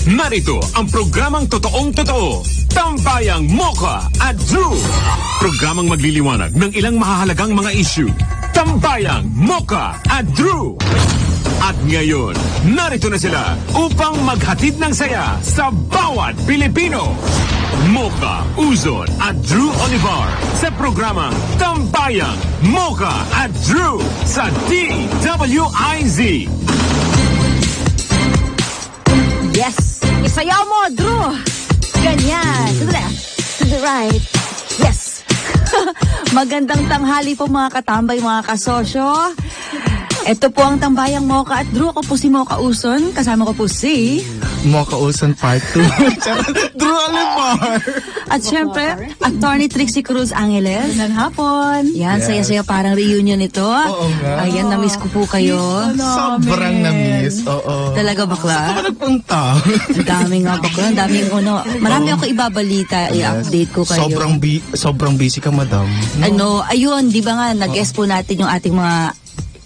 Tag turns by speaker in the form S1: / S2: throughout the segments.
S1: Narito ang programang totoong-totoo, Tambayang Mocha at Drew. Programang magliliwanag ng ilang mahahalagang mga issue. Tambayang Mocha at Drew. At ngayon, narito na sila upang maghatid ng saya sa bawat Pilipino. Mocha Uzon at Drew Olivar sa programang Tambayang Mocha at Drew sa DWIZ.
S2: Yes! Isayaw mo, Drew! Ganyan. To the left. To the right. Yes! Magandang tanghali po mga katambay, mga kasosyo. Ito po ang Tambayang Mocha at Drew. Ako po si Mocha Uzon. Kasama ko po si...
S3: Mocha Uzon Part 2. Drew Olivar.
S2: At syempre, Attorney Trixie Cruz Angeles.
S4: Magandang hapon.
S2: Yan,
S3: Yes.
S2: saya-saya parang reunion ito.
S3: Oo nga.
S2: Ayan, na-miss ko po kayo.
S3: Sobrang na-miss. Oo.
S2: Talaga
S3: Saan ka
S2: bakla?
S3: ba nagpunta?
S2: Ang dami nga bakla. Ang daming marami ako ibabalita. I-update ko kayo.
S3: Sobrang busy ka, madam. No?
S2: Ayun, di ba nga, nag-guest po natin yung ating mga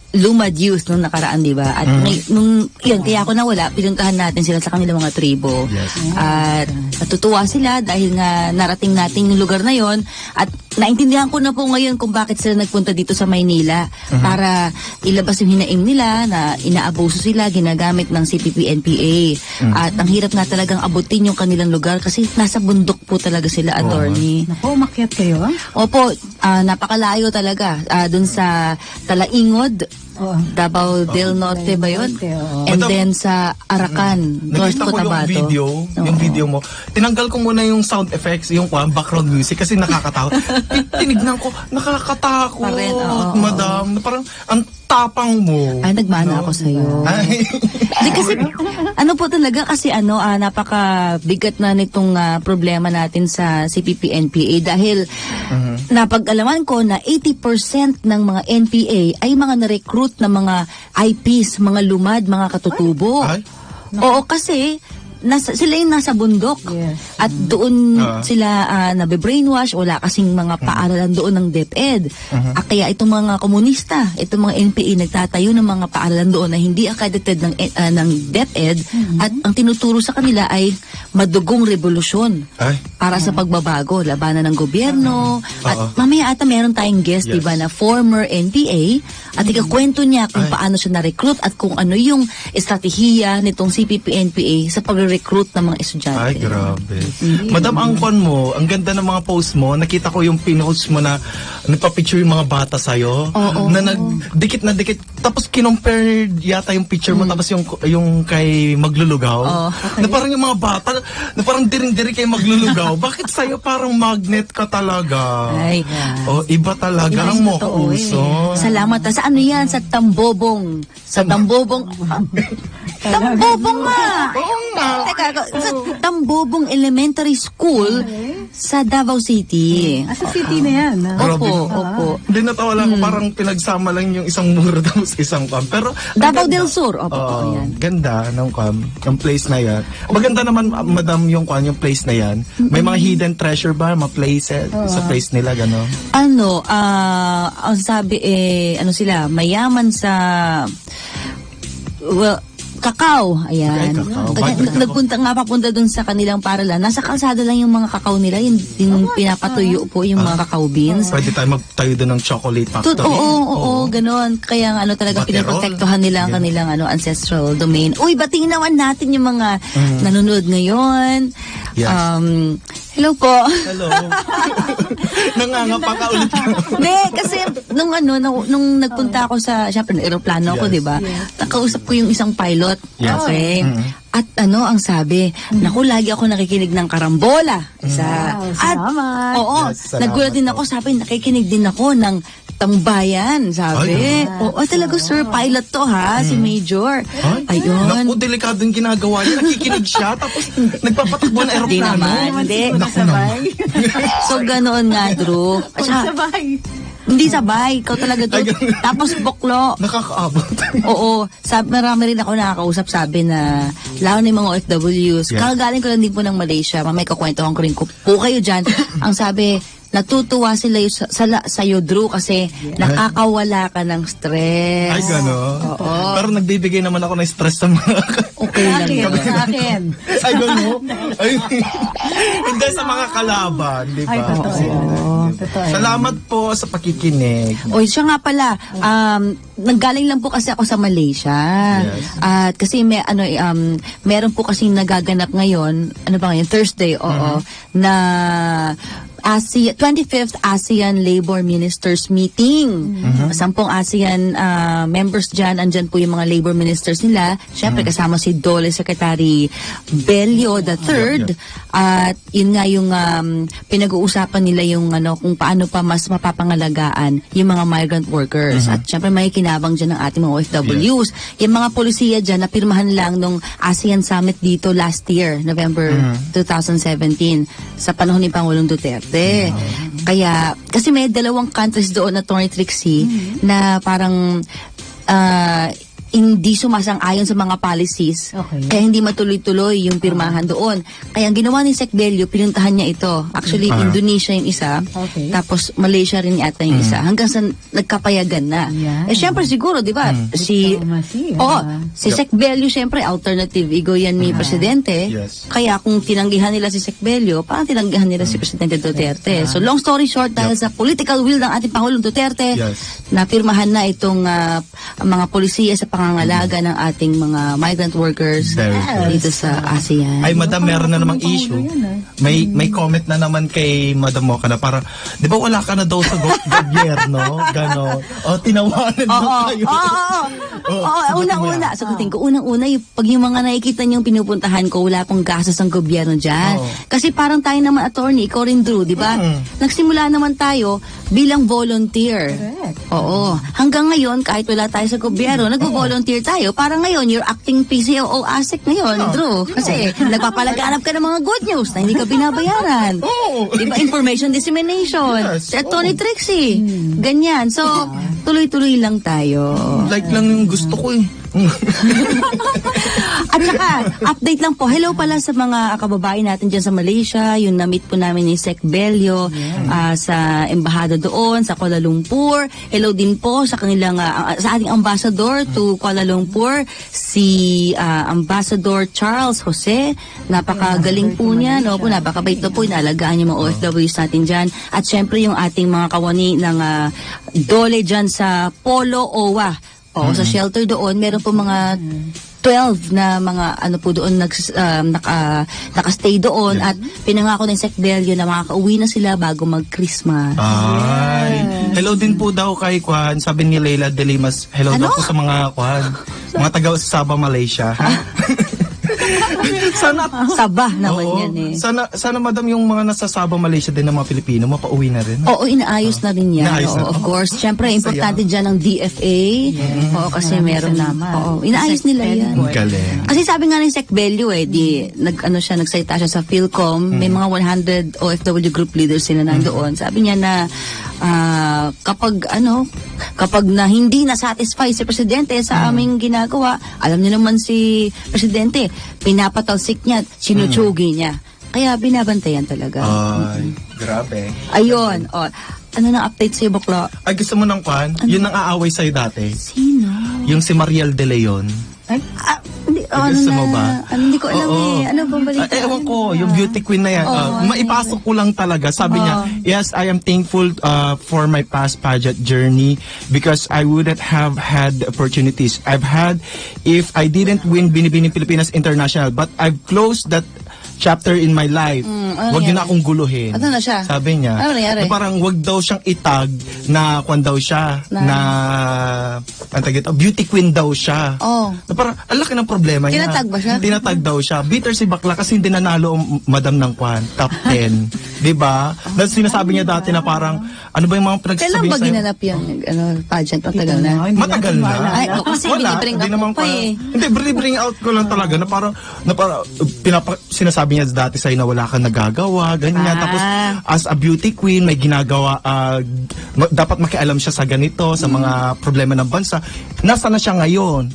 S2: lumad youth nung nakaraan, di ba? At yun, kaya ako nawala, pinuntahan natin sila sa kanilang mga tribo.
S3: Yes.
S2: At natutuwa sila dahil nga narating natin yung lugar na yon. At naintindihan ko na po ngayon kung bakit sila nagpunta dito sa Maynila para ilabas yung hinaing nila na inaabuso sila, ginagamit ng CPP-NPA. At ang hirap nga talagang abutin yung kanilang lugar kasi nasa bundok po talaga sila, attorney.
S4: Naku, umakyat kayo.
S2: Opo, napakalayo talaga. Dun sa Talaingod, Davao del Norte ba yun? And
S3: Madam,
S2: then sa Arakan, North
S3: Nakita ko yung
S2: Cotabato.
S3: video, yung video mo. Tinanggal ko muna yung sound effects, yung background music kasi nakakatakot. Tinignan ko, nakakatakot.
S2: Pa rin, oo.
S3: Madam, parang ang tapang mo.
S2: Ay, nagmana ako sa'yo.
S3: Ay.
S2: Di kasi, ano po talaga kasi napakabigat na nitong problema natin sa CPP-NPA dahil napag-alaman ko na 80% ng mga NPA ay mga na-recruit na mga IPs, mga lumad, mga katutubo.
S3: Ay.
S2: Oo, kasi sila yung nasa bundok.
S4: Yes.
S2: At doon sila nabe-brainwash, wala kasing mga paaralan doon ng DepEd. Kaya itong mga komunista, itong mga NPA nagtatayo ng mga paaralan doon na hindi accredited ng DepEd at ang tinuturo sa kanila ay madugong revolusyon
S3: Ay.
S2: para sa pagbabago, labanan ng gobyerno. At mamaya ata meron tayong guest,
S3: Yes.
S2: diba, na former NPA at ikakwento niya kung paano siya na-recruit at kung ano yung estratehiya nitong CPP-NPA sa pag-recruit ng mga estudyante.
S3: Ay, grabe. Madam, ang kon mo, ang ganda ng mga post mo. Nakita ko yung pinost mo na nagpa-picture yung mga bata sa'yo. Na nagdikit na dikit. Tapos kinompare yata yung picture mo. Tapos yung kay Maglulugaw. Na parang yung mga bata, na parang diring-diri kay Maglulugaw. Bakit sa'yo parang magnet ka talaga?
S2: Ay.
S3: Iba talaga ang Mocha Uzon.
S2: Salamat. Sa ano yan? Sa Tambobong. Sa Tambobong. Tambobong nga!
S3: Oo nga.
S2: Teka, sa Tambobong Elementary School sa Davao City.
S4: Sa city na yan.
S2: Opo.
S3: Hindi natawa lang ko, parang pinagsama lang yung isang muro tapos isang camp. Pero ang
S2: Davao
S3: ganda.
S2: del Sur. Opo,
S3: Oo,
S2: yan.
S3: ganda ng yung place na yan. Maganda naman, madam, yung place na yan. May mga hidden treasure ba? Mga places sa place nila, gano'n?
S2: Ang sabi sila, mayaman sa, kakao. Ayan.
S3: Ay, kakao.
S2: Papunta dun sa kanilang paralan. Nasa kalsada lang yung mga kakao nila. Yung pinapatuyo po yung mga kakao beans.
S3: Pwede tayo magtayo doon ng chocolate factory.
S2: Oo, ganoon. Kaya talaga
S3: Baterol.
S2: pinaprotektuhan nila ang kanilang ancestral domain. Uy, batingin naman natin yung mga nanonood ngayon.
S3: Yes.
S2: Hello po.
S3: Hello. Nangangapa ka ulit.
S2: Hindi, kasi nung nagpunta ako syempre, aeroplano ako,
S3: Yes.
S2: di ba? Nakausap ko yung isang pilot.
S3: Yes.
S2: Okay. At ang sabi, naku, lagi ako nakikinig ng karambola.
S4: Wow, salamat.
S2: Oo,
S3: Yes, salamat
S2: nagulat din ako, sabi, nakikinig din ako ng Tambayan, sabi. Oo, talaga sir, pilot to ha, si Major. Ayun.
S3: Naku, delikado yung ginagawa niya. Nakikinig siya, tapos nagpapatakbo na
S2: Hindi
S3: aeroplano.
S2: naman, hindi.
S3: Naku naman.
S2: So, ganoon nga, Drew. At saka,
S4: Sabay.
S2: hindi sabay, ikaw talaga to. Tapos buklo.
S3: Nakakaabot.
S2: Oo, marami rin ako nakakausap, sabi na, lalo na yung mga OFWs.
S3: Yes.
S2: Kagagaling ko lang din po ng Malaysia, mamay kakwentuhan ko rin po kayo dyan. Ang sabi, natutuwa sila sa'yo, Drew, kasi nakakawala ka ng stress.
S3: Ay, gano'n.
S2: Oo.
S3: Pero nagbibigay naman ako ng stress sa mga...
S2: Okay lang yun.
S4: Sa akin.
S3: Ay, gano'n. Ay, hindi sa mga kalaban, di ba?
S4: Ay, totoo yan. Totoo yan.
S3: Salamat po sa pakikinig.
S2: O, siya nga pala, nanggaling lang po kasi ako sa Malaysia.
S3: Yes.
S2: At kasi meron po kasing nagaganap ngayon, ano ba ngayon, Thursday, na 25th ASEAN Labor Ministers Meeting. 10 ASEAN members dyan, andyan po yung mga labor ministers nila. Siyempre, kasama si DOLE Secretary Bello III. At yun nga yung pinag-uusapan nila yung kung paano pa mas mapapangalagaan yung mga migrant workers. At siyempre, may kinabang dyan ng ating mga OFWs. Yung mga polisiya dyan, napirmahan lang nung ASEAN Summit dito last year, November 2017, sa panahon ni Pangulong Duterte. Kaya, kasi may 2 countries doon na Tony Trixie na parang hindi sumasang-ayon sa mga policies.
S4: Okay.
S2: Kaya hindi matuloy-tuloy yung pirmahan doon. Kaya ang ginawa ni Sec Bello, pinuntahan niya ito. Actually, Indonesia yung isa.
S4: Okay.
S2: Tapos Malaysia rin yata yung isa. Hanggang sa nagkapayagan na.
S4: Yan.
S2: Syempre siguro, di ba?
S4: Diplomacy,
S2: Si Sec Bello, syempre, alternative ego yan ni Presidente.
S3: Yes.
S2: Kaya kung tinanggihan nila si Sec Bello, parang tinanggihan nila si Presidente Duterte. So long story short, dahil sa political will ng ating Pangulong Duterte, napirmahan na itong mga polisiya sa pangangalaga ng ating mga migrant workers dito sa ASEAN.
S3: Ay, madam, meron na namang issue. May comment na naman kay Madam Mocha na parang, di ba wala ka na daw sa gobyerno? Gano'n. O, tinawanan na kayo.
S2: Unang-una. Sagutin ko, unang-una, pag yung mga nakikita niyong pinupuntahan ko, wala pong gastos ang gobyerno dyan. Kasi parang tayo naman, attorney, ikaw rin, Drew, di ba? Nagsimula naman tayo bilang volunteer. Oo. Hanggang ngayon, kahit wala tayo sa gobyerno, nagvo-volunteer tayo. Parang ngayon, you're acting PCOO ASIC ngayon, Drew. Kasi nagpapalaganap ka ng mga good news na hindi ka binabayaran. Di ba? Information dissemination. Tony Trixie. Ganyan. So, tuloy-tuloy lang tayo.
S3: Like lang yung gusto ko eh.
S2: At saka, update lang po. Hello pala sa mga kababayan natin dyan sa Malaysia. Yung na-meet po namin ni Sec Bello sa embahada doon, sa Kuala Lumpur. Hello din po sa kanilang, sa ating ambassador to Kuala Lumpur, si Ambassador Charles Jose. Napakagaling po niya, no? Napakabait na po. Inalagaan yung mga OFWs natin dyan. At syempre yung ating mga kawani ng DOLE dyan sa Polo Owa. Sa shelter doon, meron po mga 12 na mga po doon nakastay doon at pinangako ng Sec Bello na makakauwi na sila bago mag-Christmas.
S3: Ay. Hello din po daw kay Kwan. Sabi ni Leila De Limas, hello daw po sa mga Kwan. Mga taga Sabah, Malaysia. Sana
S2: Sabah naman yan eh.
S3: Sana madam yung mga nasa Sabah, Malaysia din ng mga Pilipino mapauwi na rin.
S2: Oo, inaayos na rin yan.
S3: Inaayos na.
S2: Of course. Siyempre, importante dyan ang DFA. Oo, kasi meron na. Oo, inaayos nila yan.
S3: Galing.
S2: Kasi sabi nga ng Sec Bello nagsalita siya sa PhilCom, may mga 100 OFW group leaders sila nandoon. Sabi niya na kapag na hindi na satisfy si Presidente sa aming ginagawa, alam niyo naman si Presidente, pinapatalsik niya, sinutsugi niya. Kaya binabantayan talaga.
S3: Ay, grabe.
S2: Ayun. Ano na update sa'yo, Bakla?
S3: Ay, gusto mo ng Kwan? Yun ang aaway sa'yo dati.
S2: Sino?
S3: Yung si Mariel De Leon. Gusto mo ba?
S2: Hindi ko alam eh. Ano bang balita?
S3: Ewan ko, yung beauty queen na yan. Maipasok ko lang talaga. Sabi niya, yes, I am thankful for my past pageant journey because I wouldn't have had the opportunities I've had if I didn't win Binibining Pilipinas International. But I've closed that chapter in my life. Wag yun na akong guluhin.
S2: Ano na siya?
S3: Sabi niya.
S2: Ano nangyari?
S3: Na parang wag daw siyang itag na kwan daw siya. Beauty queen daw siya. Na parang, ang laki ng problema niya.
S2: Tinatag ba siya?
S3: Tinatag daw siya. Bitter si Bakla kasi hindi nanalo ang madam ng kwan. Top 10. Diba? Dahil sinasabi niya dati na parang, ano ba yung mga pinagsasabi
S2: Kailan ba ginanap yung pageant? Matagal na?
S3: Matagal na.
S2: Ay, kasi binibring up mo pa eh.
S3: Hindi, bring out ko lang talaga na parang sinasabi niya dati sa'yo na wala kang nagagawa, ganyan. Tapos, as a beauty queen, may ginagawa, dapat makialam siya sa ganito, sa mga problema ng bansa. Nasa na siya ngayon?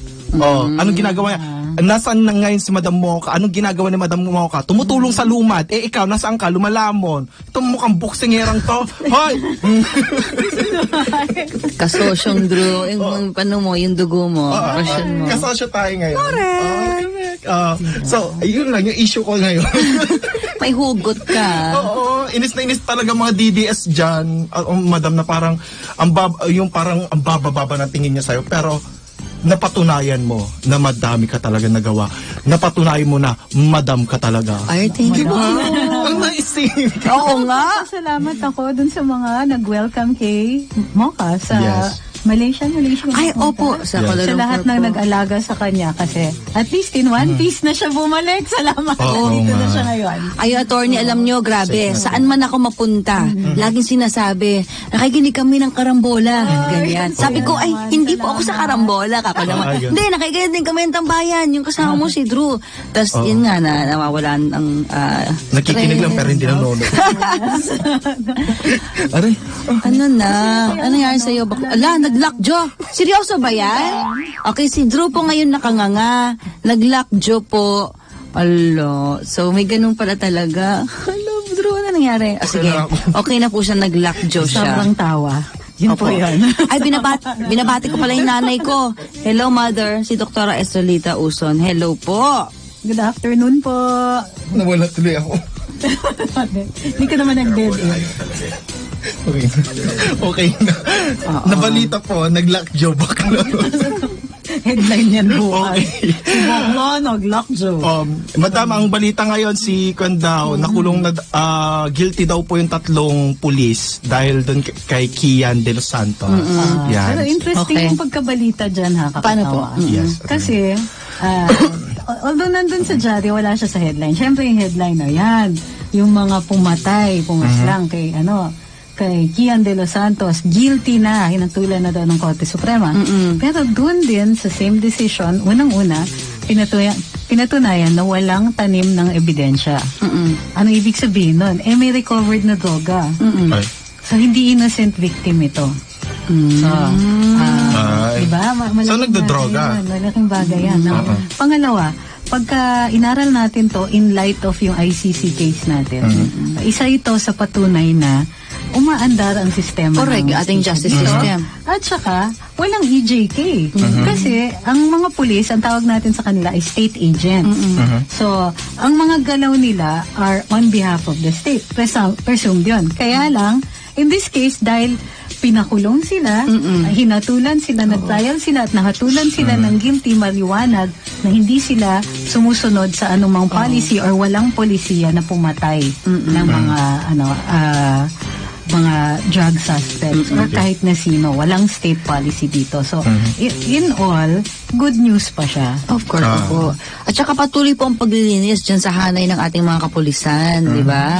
S3: Anong ginagawa niya? nasaan na ngayon si Madam Mocha? Anong ginagawa ni Madam Mocha? Tumutulong sa lumad. Eh ikaw, nasaan ka? Lumalamon. Itong mukhang buksingerang to. Hoy!
S2: Kasosyong Drew, yung paano mo, yung dugo mo, passion mo.
S3: Kasosyo tayo ngayon. Correct. So, yun lang yung issue ko ngayon.
S2: May hugot ka.
S3: Oo, inis na inis talaga mga DDS dyan. Madam na parang, yung parang ang baba-baba ng tingin niya sa'yo. Pero, napatunayan mo na madami ka talaga nagawa. Napatunayan mo na madam ka talaga.
S2: Ay, thank you.
S3: Ang naisip.
S2: Oo nga.
S4: Salamat ako dun sa mga nag-welcome kay Mocha sa
S3: Yes.
S4: Malaysia.
S2: Ay, opo. Sa Kuala
S4: Sa
S2: Lumpur
S4: lahat ng
S2: po.
S4: nag-alaga sa kanya kasi at least in one piece na siya bumalik. Salamat.
S3: Oo
S4: Dito na
S3: nga.
S4: siya ngayon.
S2: Ay, attorney, alam nyo, grabe. Saan man ako mapunta, laging sinasabi, nakikinig kami ng karambola. Ganyan. Sabi ko, ay, hindi po ako sa karambola. Kako naman.
S3: Ayun.
S2: Hindi, nakikinig din kami ng tambayan. Yung kasama mo si Drew. Tapos, yun nga, nawawalan ang
S3: Nakikinig lang pero hindi nanonood. Aray.
S2: Ano na? Ano nangyari sa'yo? Ala, nag-lockjaw. Seryoso ba yan? Okay, si Drew po ngayon nakanganga. Nag-lockjaw po. Alo. So, may ganun pala talaga. Hello, Drew, ano nangyari? Sige. Okay na po siya, nag-lockjaw siya.
S4: Sobrang tawa. Yun po
S2: Opo.
S4: yun.
S2: Ay, binabati ko pala yung nanay ko. Hello, mother. Si Dr. Estrelita Uson. Hello po.
S4: Good afternoon po.
S3: Nawala tuloy ako.
S4: Hindi ka naman nag-dead eh.
S3: Okay. Okay na. Nabalita po, nag-lockjaw back na.
S4: Headline yan bukas.
S3: Okay.
S4: Bakla, nag-lockjaw.
S3: Madam, ang balita ngayon si Kwan nakulong na guilty daw po yung 3 pulis dahil doon kay Kian de los Santos. Yan.
S4: Pero interesting
S2: Okay.
S4: yung pagkabalita dyan ha, kakatawa.
S2: Paano po?
S3: Yes.
S4: Kasi, although nandun sa diary, wala siya sa headline. Siyempre yung headliner, yan. Yung mga pumatay, pumaslang kay Kian de los Santos, guilty na, hinatulan na daw ng Korte Suprema. Pero doon din, sa same decision, unang-una, pinatunayan na walang tanim ng ebidensya. Ano ibig sabihin nun? Eh, may recovered na droga.
S3: Ay.
S4: So, hindi innocent victim ito. So,
S3: Ay.
S4: diba?
S3: So, nagdodroga?
S4: Malaking bagay yan. No? Pangalawa, pagka inaral natin to in light of yung ICC case natin, isa ito sa patunay na umaandar ang sistema.
S2: Correct,
S4: ng
S2: ating justice system.
S4: At saka, walang EJK. Kasi, ang mga pulis, ang tawag natin sa kanila ay state agents. So, ang mga galaw nila are on behalf of the state. Presumed yun. Kaya lang, in this case, dahil pinakulong sila, hinatulan sila, nag-trial sila at nahatulan sila ng guilty, maliwanag na hindi sila sumusunod sa anumang policy or walang polisiya na pumatay ng mga drug suspects or kahit na sino, walang state policy dito. So, in all, good news pa siya.
S2: Of course po. At saka patuloy po ang paglilinis dyan sa hanay ng ating mga kapulisan, di ba?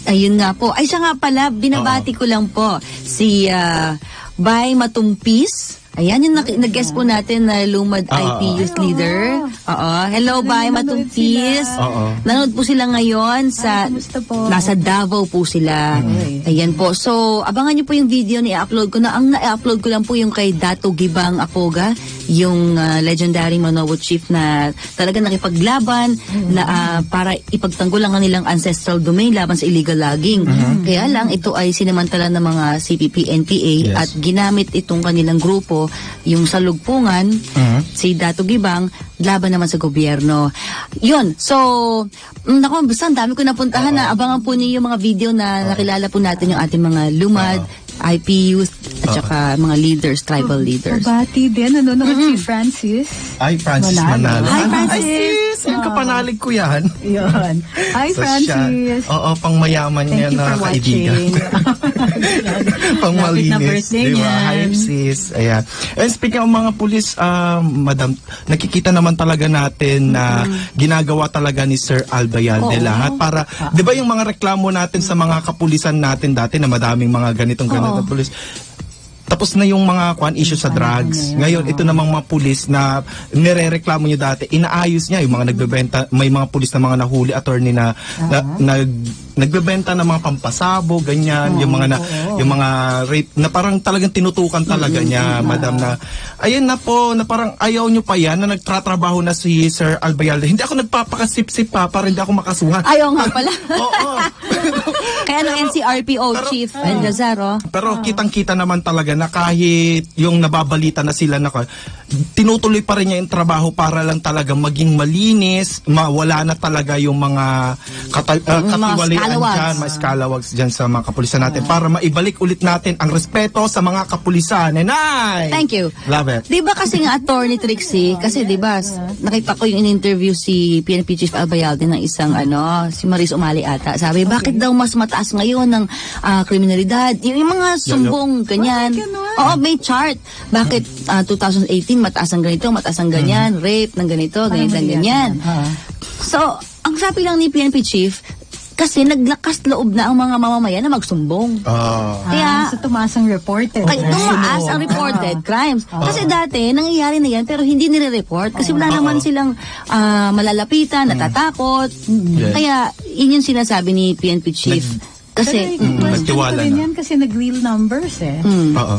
S2: Ayun nga po. Ay, siya nga pala, binabati ko lang po si Bay Matumpis. Ayan yung nag-guest po natin na Lumad IP Youth Leader. Oo. Hello, Bay Matumpis. Nanood po sila ngayon sa
S4: Kamusta po?
S2: nasa Davao po sila. Ayan po. So, abangan niyo po yung video na i-upload ko na. Ang na-upload ko lang po yung kay Dato Gibang Apoga, yung legendary Manowo chief na talaga nakipaglaban na para ipagtanggol ang kanilang ancestral domain laban sa illegal logging. Kaya lang, ito ay sinamantala ng mga CPP, NPA at ginamit itong kanilang grupo, yung salugpungan, si Dato Gibang, laban naman sa gobyerno. Yun. So, naku, basta ang dami ko napuntahan na abangan po niyo yung mga video na nakilala po natin yung ating mga Lumad, IP Youth, at saka mga leaders, tribal leaders.
S4: Pabati din, nanonood si Francis.
S3: Ay, Francis Manalo.
S2: Hi, Francis!
S3: Ay, sis! Yung kapanalig ko yan.
S4: Yun. Hi,
S3: So,
S4: Francis.
S3: siya, pang mayaman
S4: Thank
S3: niya
S4: you
S3: na
S4: for
S3: kaibigan.
S4: watching.
S3: Pang
S4: Lapit na
S3: malinis.
S4: birthday
S3: Di ba?
S4: niyan.
S3: Hi, sis. Ayan. And speaking of mga pulis, madam, nakikita naman talaga natin na ginagawa talaga ni Sir Albayalde lahat para, di ba yung mga reklamo natin sa mga kapulisan natin dati na madaming mga ganitong pulis, tapos na yung mga issue sa drugs. Ngayon, ito namang mga pulis na nirereklamo nyo dati, inaayos niya yung mga nagbebenta, may mga pulis na mga nahuli, attorney na, nagbebenta ng mga pampasabo, ganyan, yung mga rape, na parang talagang tinutukan talaga niya, madam, na, ayan na po, na parang ayaw nyo pa yan, na nagtratrabaho na si Sir Albayalde. Hindi ako nagpapakasip-sip pa, para hindi ako makasuhan.
S2: Ayaw nga pala.
S3: Oo.
S2: Kaya NCRPO Chief Lazaro.
S3: Pero kitang-kita naman talaga na kahit yung nababalita na sila tinutuloy pa rin niya yung trabaho para lang talaga maging malinis, mawala na talaga yung mga katiwalian dyan, mga scalawags dyan sa mga kapulisan natin para maibalik ulit natin ang respeto sa mga kapulisan. Nenay!
S2: Thank you.
S3: Love it.
S2: Di ba kasi nga Attorney Trixie, kasi di ba nakita ko yung in-interview si PNP Chief Albayalde ng isang si Maris Umali ata. Sabi, bakit daw mas mataas ngayon ng kriminalidad? Yung mga sumbong, ganyan. Oo, may chart. Bakit 2018 mataas ang ganito, mataas ang ganyan, rape ng ganito, ganyan. So, ang sabi lang ni PNP Chief, kasi naglakas loob na ang mga mamamayan na magsumbong. Kaya,
S4: so tumaas ang reported.
S2: Ay, tumaas ang reported crimes. Kasi dati, nangyayari na yan, pero hindi nire-report. Kasi wala naman silang malalapitan, natatakot. Kaya, yun yung sinasabi ni PNP Chief. Kasi,
S3: nagtiwala
S4: rin
S3: na.
S4: yan kasi nag-real numbers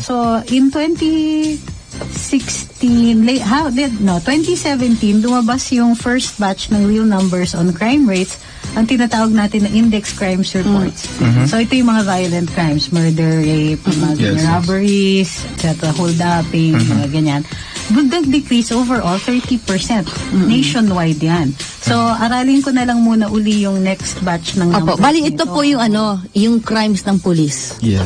S4: So, in 2017, lumabas yung first batch ng real numbers on crime rates, ang tinatawag natin na index crimes reports. So, ito yung mga violent crimes, murder, rape, mga robberies, etc., hold-upping, mga ganyan. Nag-decrease overall 30%. Nationwide yan. So, aralin ko na lang muna uli yung next batch ng numbers.
S2: Bali, ito po yung yung crimes ng police.
S3: Yes.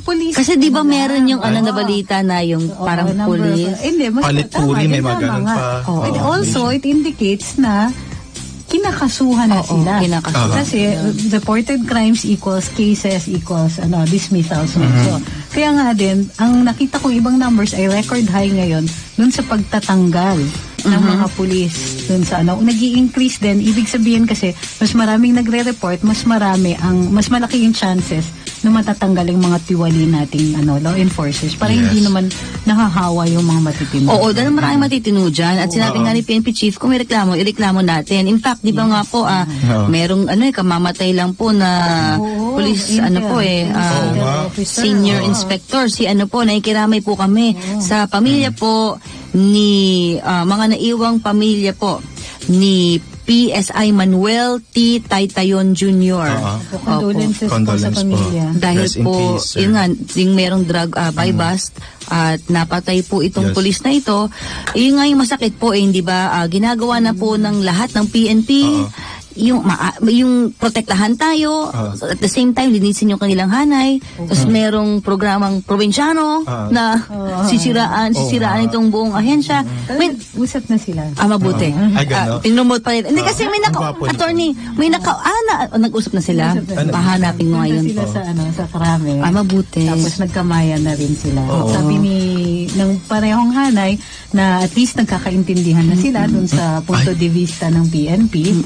S4: Police.
S2: Kasi di ba meron yung na balita na yung parang police?
S4: Hindi, mas
S3: Palit-puli, may mga ganun pa.
S4: And also, it indicates na kinakasuhan na sila.
S2: Kinakasuhan.
S4: Kasi reported crimes equals cases equals dismissals also. Kaya nga din, ang nakita kong ibang numbers ay record high ngayon dun sa pagtatanggal ng mga pulis dun sa nag-i-increase din. Ibig sabihin kasi mas maraming nagre-report, mas malaki yung chances na matatanggal yung mga tiwali nating law enforcers para hindi naman nahahawa yung mga matitino.
S2: Oo, dahil maraming matitino dyan. At sinabi nga ni PNP Chief, kung may reklamo, ireklamo natin. In fact, di ba nga po, merong kamamatay lang po na police, senior inspector. Si nakikiramay po kami sa pamilya po ni mga naiwang pamilya po ni PSI Manuel T. Taytayon Jr.
S4: Condolences po sa pamilya.
S2: Dahil
S3: Rest in
S2: po,
S3: peace, sir.
S2: yun nga, yung merong drug by bust at napatay po itong pulis na ito. Yun nga yung masakit po, hindi ba? Ginagawa na po ng lahat ng PNP. Yung protektahan tayo, at the same time linisin yung kanilang hanay. Tapos merong programang probinsyano na sisiraan itong buong ahensya.
S4: Usap na sila.
S2: Mabuti.
S3: Ay, gano'n?
S2: Pinromote pa rin. Hindi kasi may attorney, nag-usap na sila. Pahanapin mo ngayon.
S4: Sila sa Krame.
S2: Mabuti.
S4: Tapos nagkamayan na rin sila. Sabi ng parehong hanay na at least nagkakaintindihan na sila dun sa punto de vista ng PNP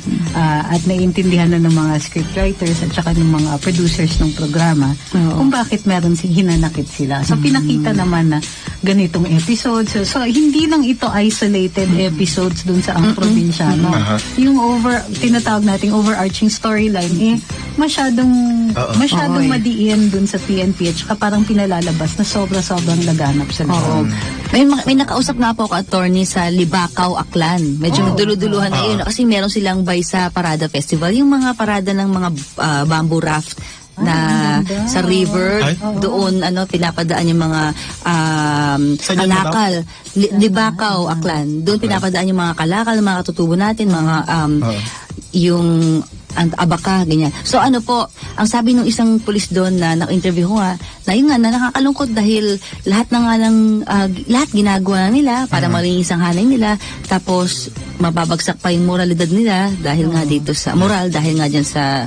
S4: at naiintindihan na ng mga scriptwriters at saka ng mga producers ng programa kung bakit meron hinanakit sila. So pinakita naman na ganitong episodes. So hindi lang ito isolated episodes dun sa ang probinsyano. Yung tinatawag nating overarching storyline masyadong madiin dun sa PNP at saka parang pinalalabas na sobrang laganap sa loob.
S2: May nakausap nga po ako, attorney, sa Libakaw, Aklan. Medyo dulu-duluhan na yun kasi meron silang bay sa Parada Festival. Yung mga parada ng mga bamboo raft na sa river, doon pinapadaan yung mga kalakal. Libakaw, Aklan. Doon pinapadaan yung mga kalakal, mga katutubo natin, mga yung abaka, ganyan. So ang sabi ng isang pulis doon na na-interview ko na yun nga, na nakakalungkot dahil lahat ginagawa na nila para malinis ang hanay nila. Tapos, mababagsak pa yung moralidad nila dahil nga dito sa moral, dahil nga dyan sa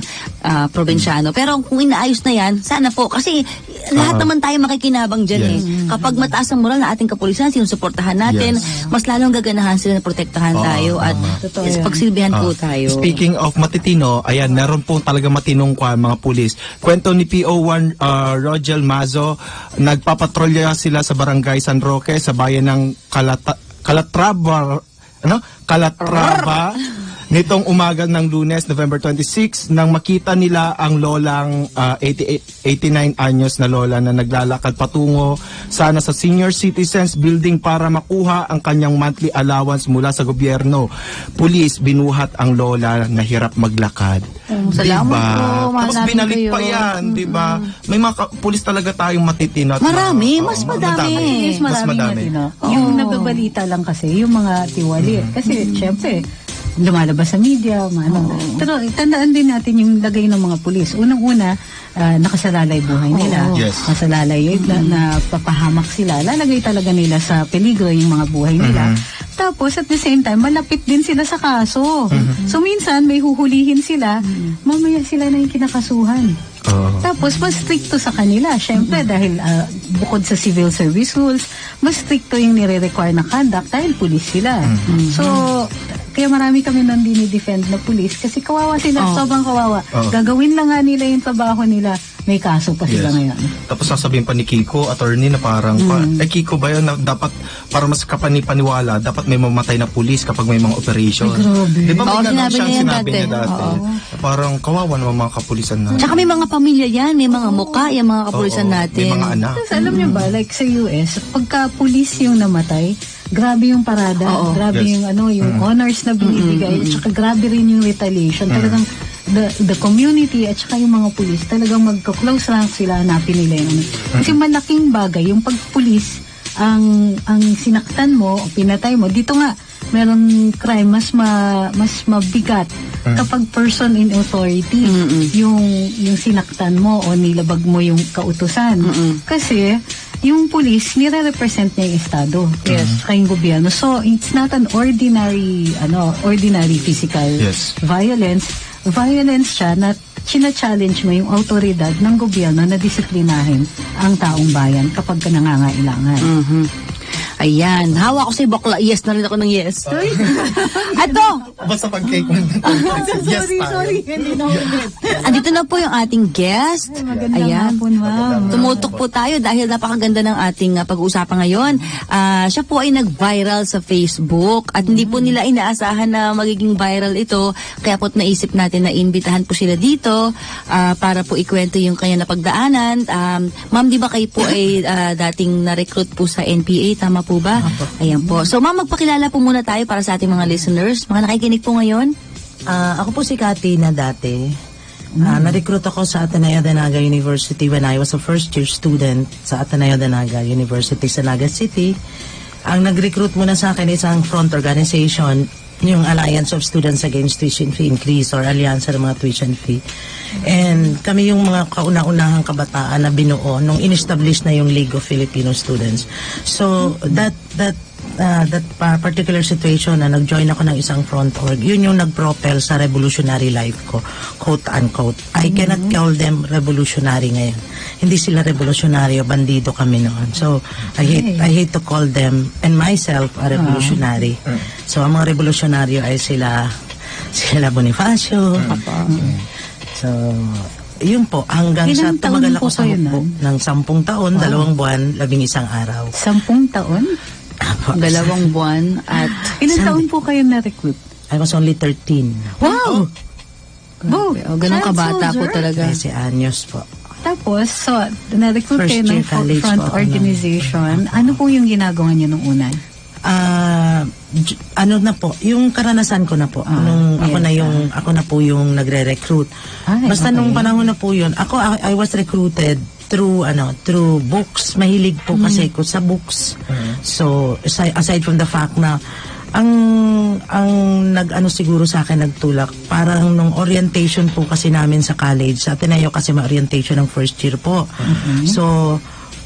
S2: probinsyano. Pero kung inaayos na yan, sana po. Kasi lahat naman tayo makikinabang dyan eh. Kapag mataas ang moral na ating kapulisan, sinusuportahan natin, mas lalong gaganahan sila na protektahan tayo at
S4: Totoo yan.
S2: pagsilbihan po tayo.
S3: Speaking of matitino, ayan, meron po talaga matinong mga pulis. Kwento ni PO1 Rogel Mazo, nagpapatrolya sila sa barangay San Roque sa bayan ng Calatrava, nitong umaga ng Lunes, November 26, nang makita nila ang lolang 89 anyos na lola na naglalakad patungo sana sa senior citizens building para makuha ang kanyang monthly allowance mula sa gobyerno. Pulis binuhat ang lola na hirap maglakad.
S2: Salamat po, mahal
S3: Tapos
S2: namin
S3: binalik
S2: kayo.
S3: pa yan, diba? May mga pulis talaga tayong matitino. at
S2: Marami,
S3: mga-
S2: mas
S3: oo,
S2: madami.
S3: Mas madami.
S4: Yung nababalita lang kasi, yung mga tiwali. Kasi, syempre, lumalabas sa media, Pero tandaan din natin yung lagay ng mga pulis. Unang-una, nakasalalay buhay nila.
S3: Yes.
S4: Nakasalalay na papahamak sila. Lalagay talaga nila sa peligro yung mga buhay nila. Tapos at the same time, malapit din sila sa kaso. So minsan, may huhulihin sila, mamaya sila na yung kinakasuhan. Tapos, mas stricto sa kanila. Siyempre, dahil bukod sa civil service rules, mas stricto yung nire-require na conduct dahil pulis sila. So, kaya marami kami nang dinidefend na pulis kasi kawawa sila, sobrang kawawa. Gagawin lang nga nila yung trabaho nila, may kaso pa sila ngayon.
S3: Tapos sasabihin pa ni Kiko, attorney, na parang, Kiko ba yun, na dapat, para mas kapani-paniwala, dapat may mamatay na pulis kapag may mga operation.
S4: Grabe.
S3: Di ba may
S2: Oo,
S3: ganun
S2: sinabi
S3: siyang
S2: niya yan
S3: sinabi niya
S2: dati.
S3: dati? Parang kawawa naman mga kapulisan na.
S2: Tsaka may mga pamilya yan, may mga muka, yung mga kapulisan natin.
S3: May mga anak.
S4: Tapos alam niyo ba, like sa US, pagka pulis yung namatay, grabe yung parada, grabe
S3: Yes.
S4: yung honors na binibigay, at saka grabe rin yung retaliation. Talagang the community at saka yung mga pulis, talagang magka-close rank sila, hanapin nila yung Kasi malaking bagay, yung pagpulis, ang sinaktan mo, o pinatay mo, dito nga, meron crime mas mabigat kapag person in authority yung sinaktan mo o nilabag mo yung kautusan. Kasi yung police nire-represent niya yung estado. Yes. Saka yung gobyerno. So it's not an ordinary physical violence. Violence siya na china-challenge mo yung autoridad ng gobyerno na disiplinahin ang taong bayan kapag ka nangangailangan.
S2: Ayan, hawa ko si bakla. Yes na rin ako ng yes. Ato!
S3: Basta pag-cake mo.
S4: Sorry. Hindi na
S2: Andito na po yung ating guest.
S4: Magandang
S2: Ayan.
S4: hapon, ma'am.
S2: Tumutok po tayo dahil napakaganda ng ating pag-uusapan ngayon. Siya po ay nag-viral sa Facebook at hindi po nila inaasahan na magiging viral ito. Kaya po naisip natin na imbitahan po sila dito para po ikwento yung kanya na pagdaanan. Ma'am, di ba kayo po ay dating na-recruit po sa NPA? Tama po ba? Ayan po. So ma'am, magpakilala po muna tayo para sa ating mga listeners. Mga nakikinig po ngayon.
S5: Ako po si Cathy na dati. Na-recruit ako sa Ateneo de Naga University when I was a first-year student sa Ateneo de Naga University sa Naga City. Ang nag-recruit muna sa akin isang front organization, yung Alliance of Students Against Tuition Fee Increase or Alyansa ng mga tuition fee. And kami yung mga kauna-unahang kabataan na binuo nung in-establish na yung League of Filipino Students. So that particular situation na nag-join ako ng isang front org, yun yung nag-propel sa revolutionary life ko, quote-unquote. I cannot call them revolutionary ngayon. Hindi sila revolutionaryo, bandido kami noon. So, I hate to call them and myself a revolutionary. So, ang mga revolutionaryo ay sila Bonifacio. So, yun po, hanggang sa
S4: Ilang taon
S5: tumagal
S4: po
S5: ako sa
S4: kayo
S5: hukbo ng 10 taon, 2 buwan, 11 araw.
S4: 10 taon?
S2: 2 buwan at
S4: Ilang taon po kayo na-recruit?
S5: I was only 13.
S4: Wow!
S2: oh, ganun
S4: Child
S2: kabata po
S4: soldier?
S2: talaga.
S5: 13 anyos po.
S4: Tapos, so, na-recruit
S5: First
S4: kayo ng
S5: year college
S4: front
S5: po ako
S4: organization. Ano po yung ginagawa niyo nung una?
S5: Ano na po, yung karanasan ko na po. Nung ako na po yung nagre-recruit.
S4: Ay,
S5: Basta
S4: okay.
S5: nung panahon na po yun, I was recruited through books. Mahilig po kasi ko sa books. So, aside from the fact na ang siguro sa akin nagtulak, parang nung orientation po kasi namin sa college, sa Ateneo kasi ma-orientation ng first year po. So,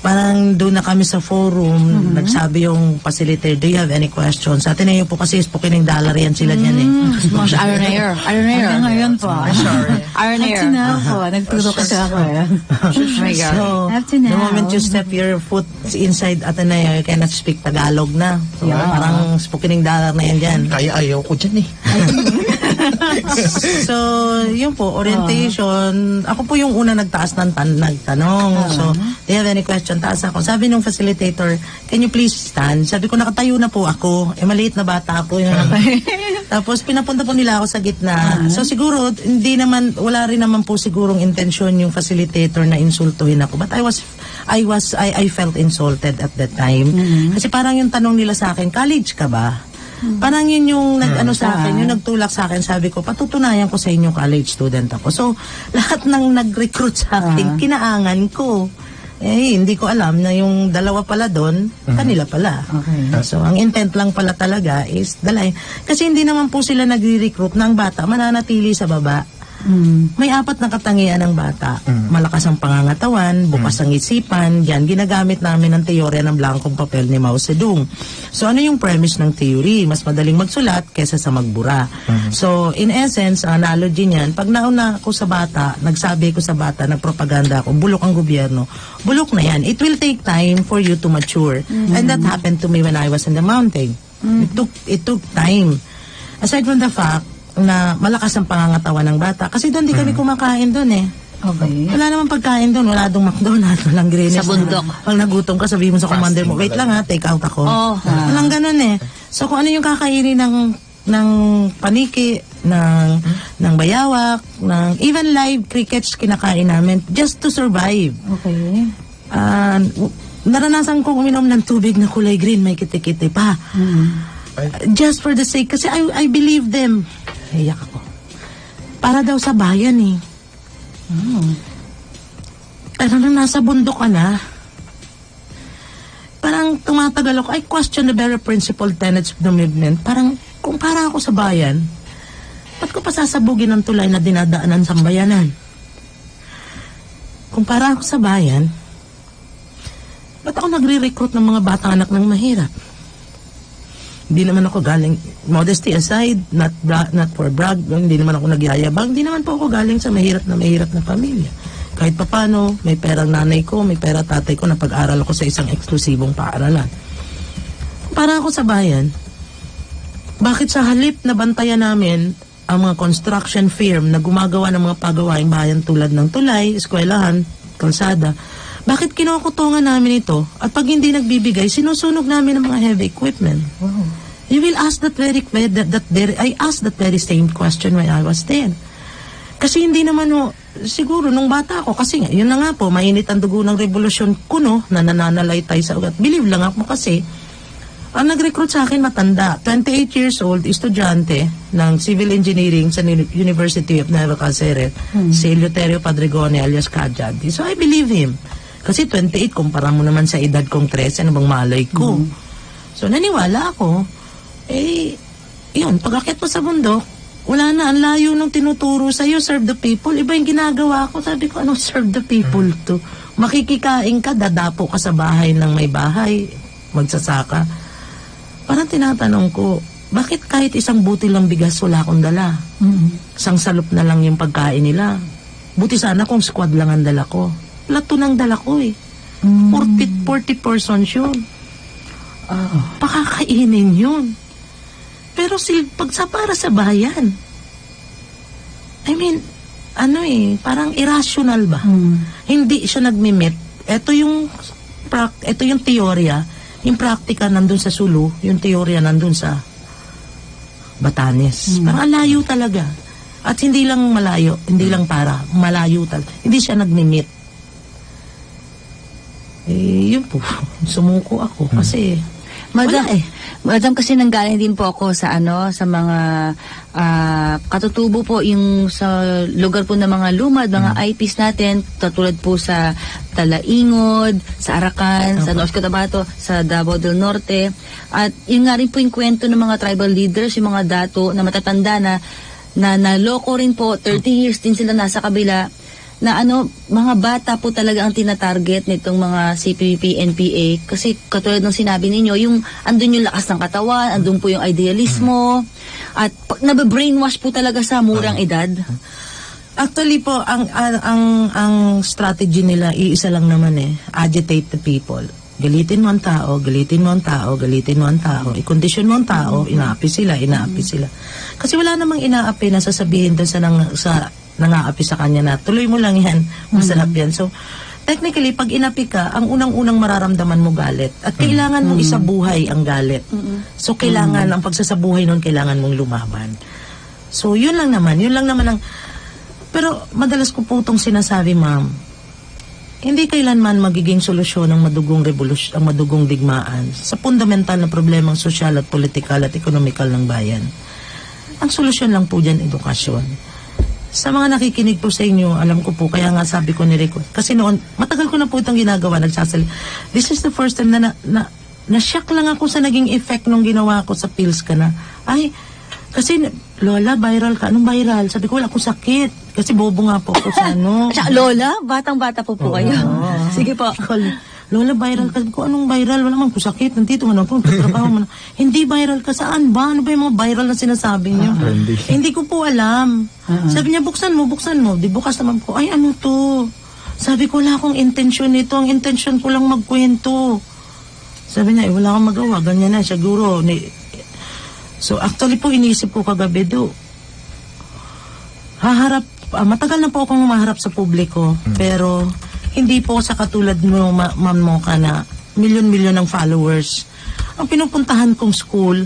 S5: parang doon na kami sa forum, nagsabi yung facilitator, do you have any questions? Sa Ateneo po kasi Spokening Dollar yan sila dyan eh.
S2: Mas Iron Air.
S4: Hanggang ngayon po.
S2: Iron
S4: Up
S2: Air.
S4: to now po, nagturo kasi ako eh.
S2: Oh my God.
S5: So,
S4: Up to now.
S5: the moment you step your foot inside Ateneo, you cannot speak Tagalog na. So, parang Spokening Dollar na yan dyan.
S3: Kaya ayaw ko dyan eh.
S5: So, yun po, orientation. Ako po yung una nagtaas ng nagtanong. So, do you have any question? Taas ako. Sabi nung facilitator, can you please stand? Sabi ko, nakatayo na po ako. Maliit na bata ako. Yun. Tapos, pinapunta po nila ako sa gitna. So, siguro, wala rin naman po sigurong intensyon yung facilitator na insultuhin ako. But I felt insulted at that time. Kasi parang yung tanong nila sa akin, college ka ba? Parang yun yung sa akin, yung nagtulak sa akin, sabi ko, patutunayan ko sa inyo college student ako. So, lahat ng nag-recruit sa akin, kinaangan ko. Eh, hindi ko alam na yung dalawa pala doon, kanila pala.
S4: Okay.
S5: So, ang intent lang pala talaga is dalay. Kasi hindi naman po sila nagre-recruit ng bata, mananatili sa baba. May 4 na katangian ng bata. Malakas ang pangangatawan, bukas ang isipan. Yan, ginagamit namin ang teorya ng blankong papel ni Mao Zedong. So, ano yung premise ng theory? Mas madaling magsulat kesa sa magbura. So, in essence, ang analogy niyan, pag nauna ako sa bata, nagsabi ko sa bata, nagpropaganda ako, bulok ang gobyerno, bulok na yan. It will take time for you to mature. And that happened to me when I was in the mountain. It took time. Aside from the fact, na malakas ang pangangatawan ng bata. Kasi doon di kami kumakain doon eh.
S4: Okay.
S5: Wala namang pagkain doon. Wala doon McDonald's, walang Greenwich.
S2: Sa bundok.
S5: Pag nagutom ka, sabihin mo sa commander mo, wait lang ha, take out ako.
S2: Oh.
S5: Walang ganun eh. So kung ano yung kakainin ng paniki, ng bayawak, ng even live crickets kinakain namin just to survive.
S4: Okay.
S5: Naranasan kong uminom ng tubig na kulay green, may kiti-kiti pa. Just for the sake, kasi I believe them. Iyak ako. Para daw sa bayan eh. Pero nang nasa bundok ka na, parang tumatagal ako, I question the very principle tenets of the movement. Parang, kung para ako sa bayan, ba't ko pasasabugin ang tulay na dinadaanan sa bayanan? Kung para ako sa bayan, ba't ako nagre-recruit ng mga batang anak ng mahirap? Hindi naman ako galing, modesty aside, not for brag, hindi naman ako nagyayabang, hindi naman po ako galing sa mahirap na pamilya. Kahit papano, may perang nanay ko, may pera tatay ko, napag-aral ako sa isang eksklusibong paaralan. Para ako sa bayan, bakit sa halip na bantayan namin ang mga construction firm na gumagawa ng mga pagawaing bayan tulad ng tulay, eskwelahan, kalsada, bakit kinukutungan namin ito? At pag hindi nagbibigay, sinusunog namin ang mga heavy equipment.
S4: Wow.
S5: You will ask I asked that very same question when I was 10. Kasi hindi naman siguro nung bata ako, kasi nga, yun na nga po, mainit ang dugo ng revolusyon ko, no, na nananalaytay sa ugat. Believe lang ako kasi, ang nag-recruit sa akin matanda, 28 years old, estudyante ng civil engineering sa University of Nueva Cáceres, si Eleuterio Padregone alias Kajadi. So I believe him. Kasi 28, kumpara mo naman sa edad kong 13, ano bang malay ko? So, naniwala ako. Eh, yun, pag-akit mo sa bundok, wala na, ang layo nung tinuturo sa'yo, serve the people. Iba yung ginagawa ko. Sabi ko, anong serve the people to? Makikikain ka, dadapo ka sa bahay ng may bahay, magsasaka. Parang tinatanong ko, bakit kahit isang butil ng bigas wala akong dala? Isang salop na lang yung pagkain nila. Buti sana kung squad lang ang dala ko. Plato ng dala ko eh. 40 persons yun. Pakakainin yun. Pero para sa bayan. I mean, parang irrational ba? Hindi siya nagmimit. Ito yung teorya. Yung praktika nandun sa Sulu, yung teorya nandun sa Batanes. Parang layo talaga. At hindi lang malayo, hindi lang malayo talaga. Hindi siya nagmimit. Yun po, sumuko ako kasi
S2: Madam, kasi nanggaling din po ako sa mga katutubo po yung sa lugar po ng mga lumad, mga IPs natin, katulad po sa Talaingod, sa Arakan, sa North Cotabato, sa Davao del Norte. At yun nga rin po yung kwento ng mga tribal leaders, yung mga dato na matatanda na naloko rin po, 30 years din sila nasa kabila. na mga bata po talaga ang tinatarget nitong mga CPP, NPA kasi katulad ng sinabi ninyo, yung andun yung lakas ng katawan, andun po yung idealismo at nabe-brainwash po talaga sa murang edad.
S5: Actually po, ang strategy nila, iisa lang naman agitate the people. Galitin mo ang tao, galitin mo ang tao, galitin mo ang tao. I-condition mo ang tao, inaapi sila. Kasi wala namang inaapi na sasabihin doon sa nangaapi sa kanya na tuloy mo lang yan, masarap yan. So, technically, pag inapi ka, ang unang-unang mararamdaman mo galit. At kailangan mong isabuhay ang galit. So, kailangan, ang pagsasabuhay nun, kailangan mong lumaban. So, yun lang naman ang... Pero, madalas ko po itong sinasabi, ma'am, hindi kailanman magiging solusyon ang madugong revolusyon, ang madugong digmaan sa fundamental na problemang sosyal at politikal at ekonomikal ng bayan. Ang solusyon lang po dyan, edukasyon. Sa mga nakikinig po sa inyo, alam ko po, kaya nga sabi ko ni Rico, kasi noon, matagal ko na po itong ginagawa, this is the first time na-shock lang ako sa naging effect nung ginawa ko sa pills ka na. Ay, kasi, Lola, viral ka. Anong viral? Sabi ko, wala akong sakit. Kasi bobo nga po ako sa
S2: Lola, batang-bata po kayo. Sige po.
S5: Lola, viral ka. Sabi ko, anong viral? Wala mang ko sakit. Nandito nga po, trabaho mo na. Hindi viral ka. Saan ba? Ano ba yung mga viral na sinasabi niyo? Hindi ko po alam. Sabi niya, buksan mo. Di bukas naman ko, ay ano to? Sabi ko, wala akong intensyon nito. Ang intensyon ko lang magkwento. Sabi niya, wala akong magawa. Ganyan na, siguro. So, actually po, iniisip ko kagabi matagal na po akong maharap sa publiko, pero hindi po sa katulad mo, Ma'am Mocha, na milyon-milyon ng followers. Ang pinupuntahan kong school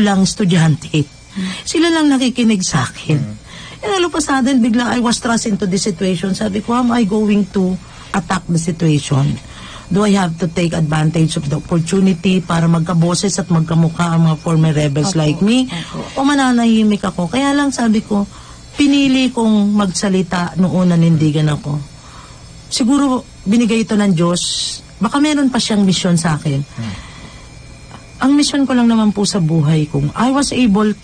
S5: lang estudyante. Sila lang nakikinig sa akin. And all of a sudden, bigla I was thrust into this situation. Sabi ko, am I going to attack the situation? Do I have to take advantage of the opportunity para magkaboses at magkamukha ang mga former rebels like me? O mananahimik ako? Kaya lang sabi ko, pinili kong magsalita noon nanindigan ako. Siguro binigay ito ng Diyos. Baka meron pa siyang misyon sa akin. Ang misyon ko lang naman po sa buhay kong I was able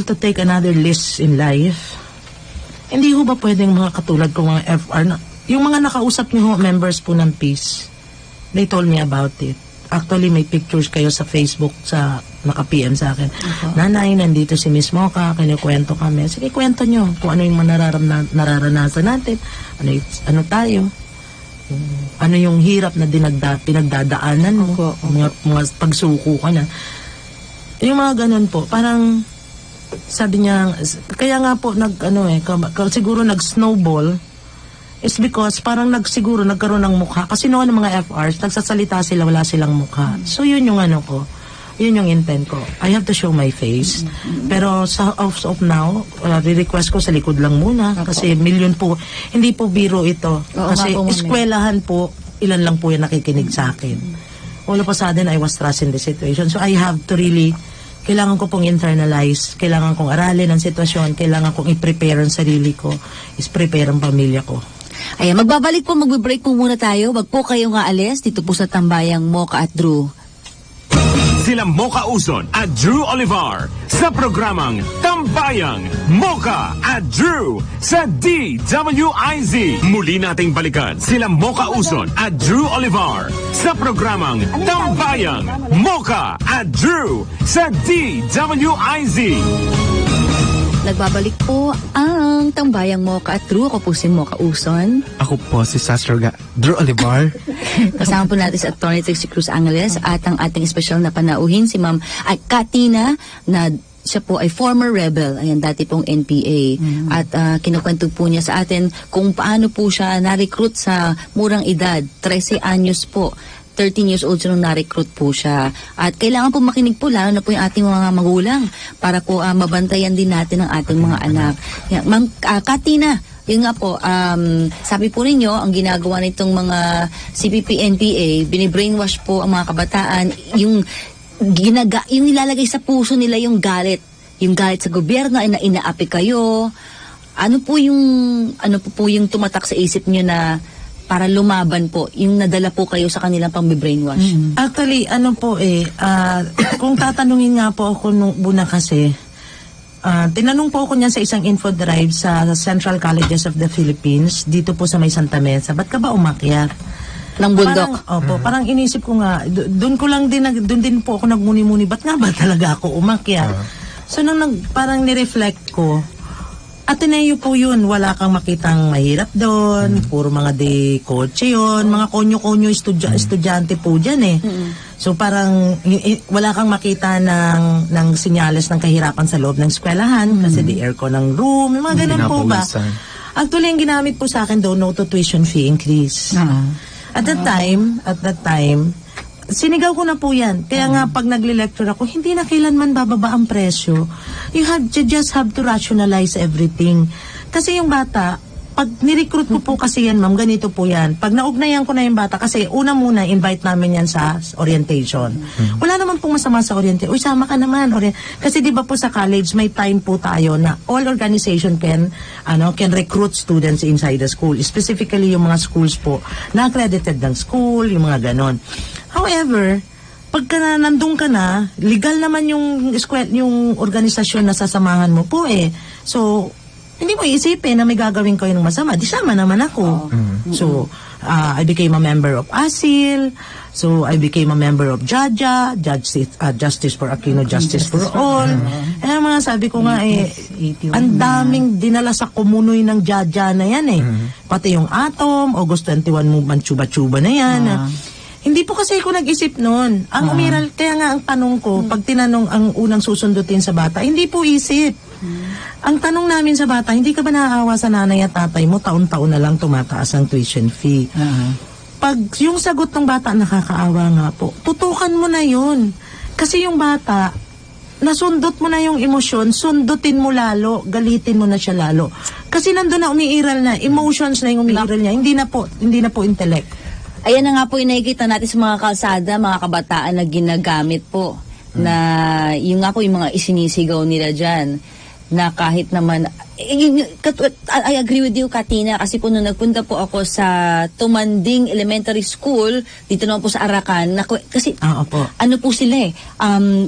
S5: to take another list in life. Hindi ho ba pwedeng mga katulad kong mga FR na yung mga nakausap niyo, members po ng Peace, they told me about it. Actually, may pictures kayo sa Facebook sa naka-PM sa akin. Nanay, nandito si Miss Mocha, kinikwento kami. Sige, kwento nyo kung ano yung nararanasan natin. Ano tayo. Ano yung hirap na pinagdadaanan mo. Mga pagsuko ka na. Yung mga ganun po, parang sabi niya, kaya nga po, siguro nag-snowball, is because parang siguro nagkaroon ng mukha. Kasi noon ng mga FRs, nagsasalita sila, wala silang mukha. So yun yung ko. Yun yung intent ko. I have to show my face. Pero sa of now, re-request ko sa likod lang muna. Kasi milyon po, hindi po biro ito. Kasi eskwelahan po, ilan lang po yung nakikinig sa akin. All of a sudden, I was thrust in the situation. So I have to really, kailangan ko pong internalize, kailangan kong aralin ang sitwasyon, kailangan kong i-prepare ang sarili ko, is-prepare ang pamilya ko.
S2: Ayan, magbe-break po muna tayo. Wag po kayong aalis dito po sa Tambayang Mocha at Drew.
S1: Sila Mocha Uson at Drew Olivar sa programang Tambayang Mocha at Drew sa DWIZ. Muli nating balikan sila Mocha Uson at Drew Olivar sa programang Tambayang Mocha at Drew sa DWIZ.
S2: Nagbabalik po ang Tambayang Mocha at Drew. Ako po si Mocha Uson.
S3: Ako po si Sastroga Drew Olivar.
S2: Kasama po natin si Atty. Trixie Cruz Angeles at ang ating special na panauhin si Ma'am Katina na siya po ay former rebel, ayan, dati pong NPA. At kinukwento po niya sa atin kung paano po siya na-recruit sa murang edad, 13 anyos po. 13 years old siya nung na-recruit po siya. At kailangan po makinig po, lalo na po yung ating mga magulang para po mabantayan din natin ang ating mga anak. Yan, Ma'am Katina, yun nga po, sabi po ninyo, ang ginagawa nitong mga CPP-NPA, binibrainwash po ang mga kabataan, yung nilalagay sa puso nila yung galit sa gobyerno, na inaapi kayo. Ano po yung tumatak sa isip niyo na para lumaban po, yung nadala po kayo sa kanilang pang-brainwash?
S5: Actually, kung tatanungin nga po ako nung una kasi, tinanong po ako niyan sa isang info drive sa Central Colleges of the Philippines, dito po sa may Santa Mesa. Ba't ka ba umakyat?
S2: Ng bundok.
S5: Parang inisip ko nga, doon din po ako nagmuni-muni, ba't nga ba talaga ako umakyat? So nung parang nireflect ko, Ateneo po yun, wala kang makitang mahirap doon, puro mga kotse yun, mga konyo-konyo estudyante po dyan eh. So parang wala kang makita ng sinyales ng kahirapan sa loob ng eskwelahan kasi the aircon ng room, mga ganun po ba? Actually, ang ginamit po sa akin doon, no to tuition fee increase. At that time, sinigaw ko na po yan. Kaya nga pag nagle-lecture ako, hindi na kailanman bababa ang presyo. You just have to rationalize everything. Kasi yung bata, pag nirecruit ko po kasi yan, ma'am, ganito po yan. Pag naugnayan ko na yung bata, kasi una muna, invite namin yan sa orientation. Wala naman pong masama sa orientation. Uy, sama ka naman. Kasi di ba po sa college, may time po tayo na all organization can recruit students inside the school. Specifically, yung mga schools po na accredited ng school, yung mga ganon. However, pagka nandun ka na, legal naman yung organisasyon na sasamahan mo po eh. So, hindi mo isipin na may gagawin kayo ng masama. Di sama naman ako. So, I became a member of ASIL. So, I became a member of JAJA, Justice for Aquino, Justice for All. Eh, mga sabi ko nga ang daming dinala sa kumunoy ng JAJA na yan eh. Pati yung Atom, August 21 movement, chuba-chuba na yan. Hindi po kasi ako nag-isip noon. Ang umiral, kaya nga ang tanong ko, pag tinanong ang unang susundutin sa bata, hindi po isip. Ang tanong namin sa bata, hindi ka ba naaawa sa nanay at tatay mo, taon-taon na lang tumataas ang tuition fee. Pag yung sagot ng bata nakakaawa nga po, tutukan mo na yun. Kasi yung bata, nasundot mo na yung emosyon, sundutin mo lalo, galitin mo na siya lalo. Kasi nandun na umiiral na, emotions na yung umiiral niya, hindi na po intellect.
S2: Ayan na nga po yung nakikita natin sa mga kalsada, mga kabataan na ginagamit po. Na yung nga po yung mga isinisigaw nila dyan. Na kahit naman, I agree with you, Katina, kasi po nung nagpunta po ako sa Tumanding Elementary School, dito naman po sa Arakan, kasi ano po sila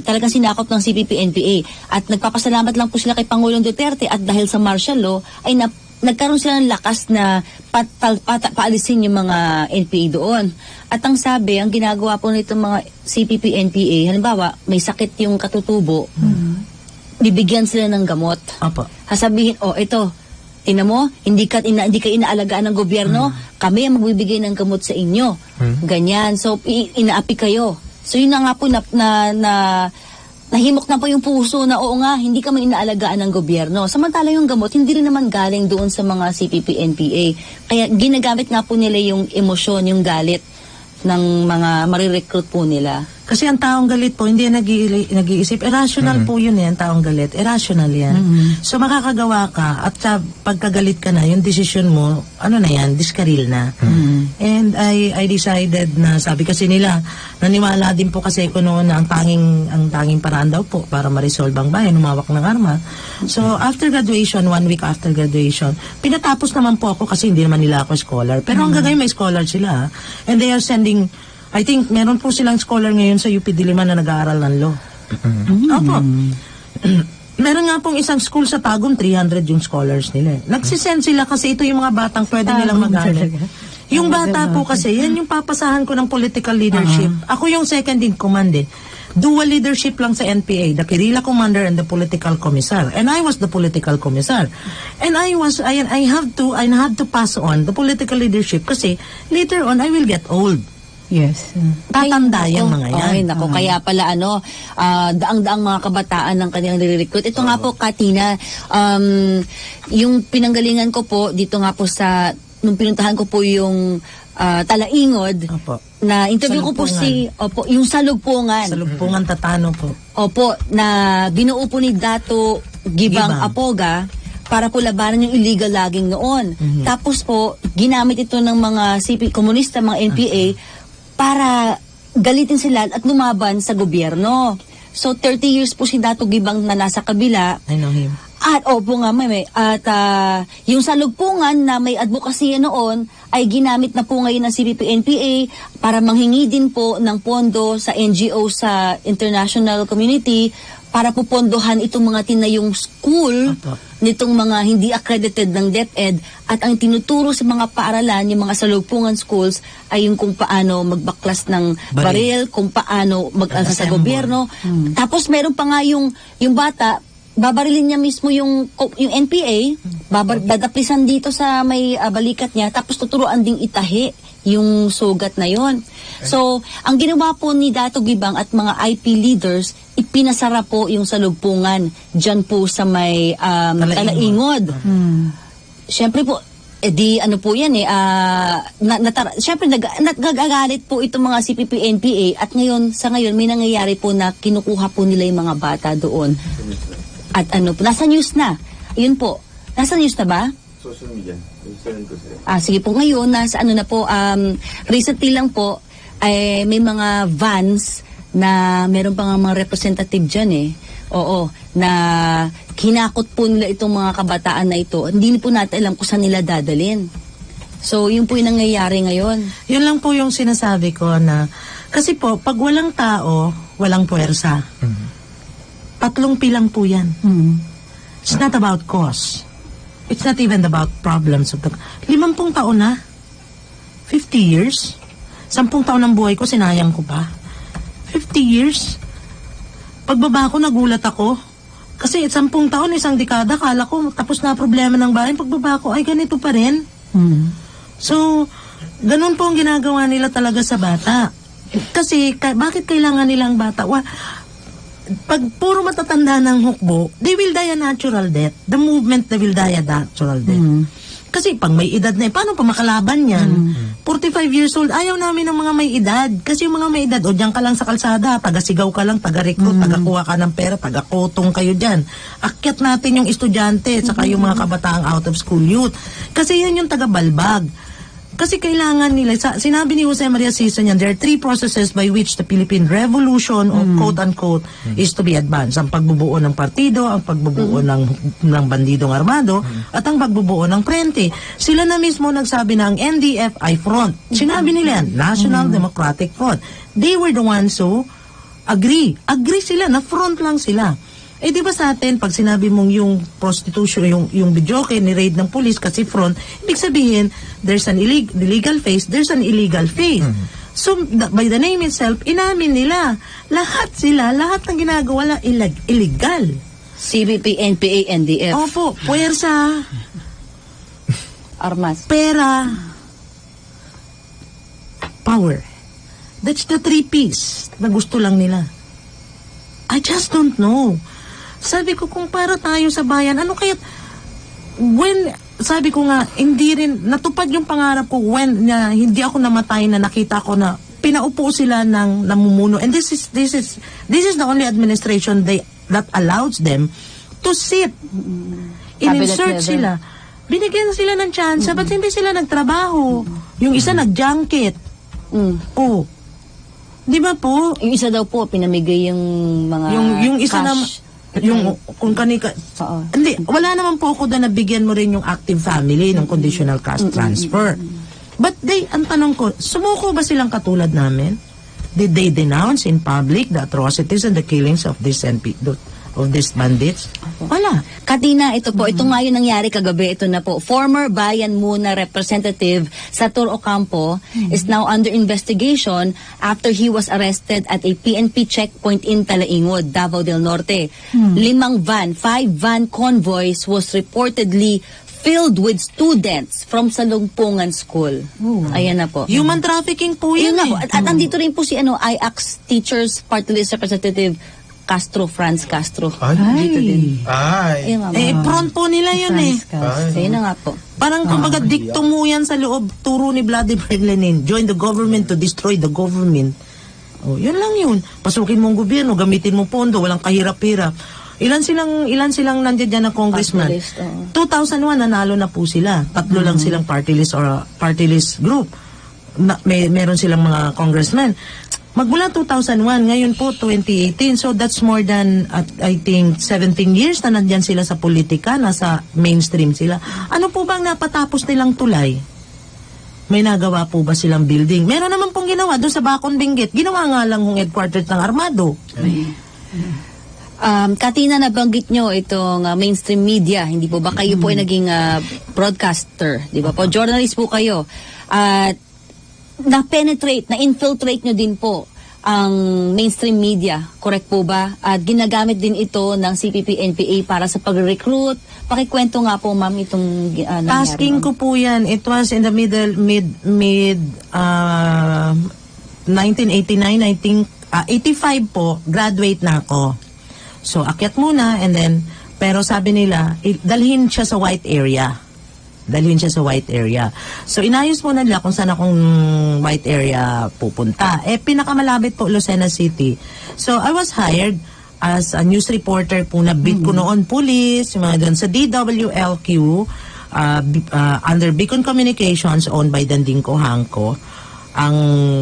S2: talagang sinakop ng CPP-NPA. At nagpapasalamat lang po sila kay Pangulong Duterte at dahil sa martial law, ay nagkaroon sila ng lakas na paalisin yung mga NPA doon. At ang sabi, ang ginagawa po nitong mga CPP-NPA, halimbawa, may sakit yung katutubo, bibigyan sila ng gamot. Sasabihin, ito, tingnan mo, hindi ka inaalagaan ng gobyerno, kami ang magbibigay ng gamot sa inyo. Ganyan. So, inaapi kayo. So, yun na nga po nahimok na po yung puso na oo nga, hindi kami inaalagaan ng gobyerno. Samantala yung gamot, hindi rin naman galing doon sa mga CPP-NPA. Kaya ginagamit nga po nila yung emosyon, yung galit ng mga marirecruit po nila.
S5: Kasi ang taong galit po, hindi nag-iisip. Irrational po yun ang taong galit. Irrational yan. So makakagawa ka at sa pagkagalit ka na, yung decision mo, diskaril na. And I decided na, sabi kasi nila, naniwala din po kasi ko noon na ang tanging paraan daw po para ma-resolve ang bayan, humawak ng arma. So after graduation, 1 week after graduation, pinatapos naman po ako kasi hindi naman nila ako scholar. Pero hanggang ngayon may scholar sila. And they are sending, I think, meron po silang scholar ngayon sa UP Diliman na nag-aaral ng law. Opo. Meron nga pong isang school sa Tagum, 300 yung scholars nila. Nagsisend sila kasi ito yung mga batang pwede nilang magamit. Yung bata po kasi, yan yung papasahan ko ng political leadership. Ako yung second in command eh. Dual leadership lang sa NPA, the guerrilla commander and the political commissar. And I was the political commissar. And I had to pass on the political leadership kasi later on I will get old.
S4: Yes.
S5: Tatanda yung mga yan.
S2: Ay, nako, kaya pala daang-daang mga kabataan ng kanilang nire-recruit. Ito nga po, Katina, yung pinanggalingan ko po, dito nga po nung pinuntahan ko po yung Talaingod, na interview ko po yung Salugpungan.
S5: Salugpungan Tatano po.
S2: Opo, na binuo po ni Dato Gibang Apoga para po labanan yung illegal logging noon. Tapos po, ginamit ito ng mga komunista, mga NPA, para galitin sila at lumaban sa gobyerno. So, 30 years po si Dato Gibang na nasa kabila.
S5: I know him.
S2: At opo nga, yung Salugpungan na may advokasya noon ay ginamit na po ngayon ng CPP-NPA para manghingi din po ng pondo sa NGO sa international community para pupondohan itong mga tinayong school nitong mga hindi accredited ng DepEd, at ang tinuturo sa mga paaralan, yung mga salugpungan schools, ay yung kung paano magbaklas ng baril, kung paano mag-alsa sa gobyerno. Tapos meron pa nga yung bata, babarilin niya mismo yung NPA, dadaplisan dito sa may balikat niya, tapos tuturuan ding itahi yung sugat na yon. So, ang ginawa po ni Dato Gibang at mga IP leaders, ipinasara po yung salugpungan dyan po sa may Talaingod. Siyempre po, ano po yan siyempre nagagalit po itong mga CPP-NPA, at sa ngayon may nangyayari po na kinukuha po nila yung mga bata doon. At nasa news na. Yun po. Nasa news na ba?
S6: Social media.
S2: Sige po, ngayon, nasa na po, recently lang po, may mga vans na meron pa nga mga representative dyan Oo, na kinakot po nila itong mga kabataan na ito. Hindi po natin alam kung saan nila dadalhin. So, yun po yung nangyayari ngayon.
S5: Yun lang po yung sinasabi ko na, kasi po, pag walang tao, walang puwersa. Tatlong pilang po yan. It's not about cause. It's not even about problems of 50 taon na. 50 years. 10 taon ng buhay ko, sinayang ko pa. 50 years. Pagbaba ko, nagulat ako. Kasi 10 taon, isang dekada, kala ko tapos na problema ng bayan. Pagbaba ko, ay ganito pa rin. So, ganun po ang ginagawa nila talaga sa bata. Kasi, bakit kailangan nilang bata? Pag puro matatanda ng hukbo, they will die a natural death. The movement, they will die a natural death. Kasi pag may edad na, paano pa makalaban yan? 45 years old, ayaw namin ng mga may edad. Kasi yung mga may edad, diyan ka lang sa kalsada, taga-sigaw ka lang, taga-recruit, taga-kuha ka ng pera, taga-kotong kayo dyan. Akyat natin yung estudyante, saka yung mga kabataang out of school youth. Kasi yan yung taga-balbag. Kasi kailangan nila, sinabi ni Jose Maria Sison yan, there are 3 processes by which the Philippine Revolution, or quote-unquote, is to be advanced. Ang pagbubuo ng partido, ang pagbubuo ng bandidong armado, at ang pagbubuo ng prente. Sila na mismo nagsabi na ang NDF ay front. Sinabi nila yan, National Democratic Front. They were the ones who agree. Agree sila, na front lang sila. Di ba sa atin, pag sinabi mong yung prostitution, yung videoke, ni-raid ng police kasi front, ibig sabihin, there's an illegal phase, there's an illegal phase. So, by the name itself, inamin nila. Lahat ng ginagawa illegal.
S2: CBP, NPA, NDF.
S5: Opo, puwersa,
S2: Armas.
S5: pera, power. That's the 3 P's na gusto lang nila. I just don't know. Sabi ko, kung para tayo sa bayan, ano kaya, sabi ko nga, hindi rin, natupad yung pangarap ko hindi ako namatay na nakita ko na pinaupo sila ng namumuno. And this is the only administration that allows them to sit. In-insert sila. Binigyan sila ng chance, ba't hindi sila nagtrabaho? Yung isa nag-junket. Oh. Di ba po?
S2: Yung isa daw po, pinamigay yung mga
S5: yung isa
S2: cash.
S5: Kung kanika, hindi, wala naman po ako na nabigyan mo rin yung active family ng conditional cash transfer. But ang tanong ko, sumuko ba silang katulad namin? Did they denounce in public the atrocities and the killings of these bandits? Wala.
S2: Katina, ito po, ito nga yung nangyari kagabi, ito na po. Former Bayan Muna representative Satur Ocampo is now under investigation after he was arrested at a PNP checkpoint in Talaingod, Davao del Norte. 5 van convoys was reportedly filled with students from Salungpungan School. Ayan na po.
S5: Human trafficking po yun
S2: Yun na po. At andito rin po si IACS Teachers Party List Representative Franz Castro. Dito din. Ayun,
S5: front po nila yun
S2: Ayun na nga po.
S5: Parang kumbaga dikto mo yan sa loob, turo ni Vladimir Lenin, join the government to destroy the government. Yun lang yun. Pasukin mo ang gobyerno, gamitin mo pondo, walang kahirap-hirap. Ilan silang nandiyan dyan na congressman? 2001, nanalo na po sila. 3 lang silang party list or party list group. Meron silang mga congressmen. Magmula 2001, ngayon po 2018. So that's more than, I think, 17 years na nandyan sila sa politika, nasa mainstream sila. Ano po bang napatapos nilang tulay? May nagawa po ba silang building? Meron naman pong ginawa doon sa Bacon Benguet. Ginawa nga lang yung headquarters ng Armado.
S2: Katina, nabanggit nyo itong mainstream media. Hindi po ba kayo po ay naging broadcaster? Di ba po? Journalist po kayo. At na-penetrate, na-infiltrate nyo din po ang mainstream media. Correct po ba? At ginagamit din ito ng CPP-NPA para sa pag-recruit. Pakikwento nga po, ma'am, itong nangyari.
S5: Tasking ko po yan. It was in the mid 1989, I think, 85 po, graduate na ako. So, akyat muna, and then, pero sabi nila, dalhin siya sa white area. Dalhin siya sa white area. So, inayos muna nila kung saan akong white area pupunta. Pinakamalapit po, Lucena City. So, I was hired as a news reporter po na beat ko noon, police, yung mga doon sa DWLQ, under Beacon Communications, owned by Danding Cohangco,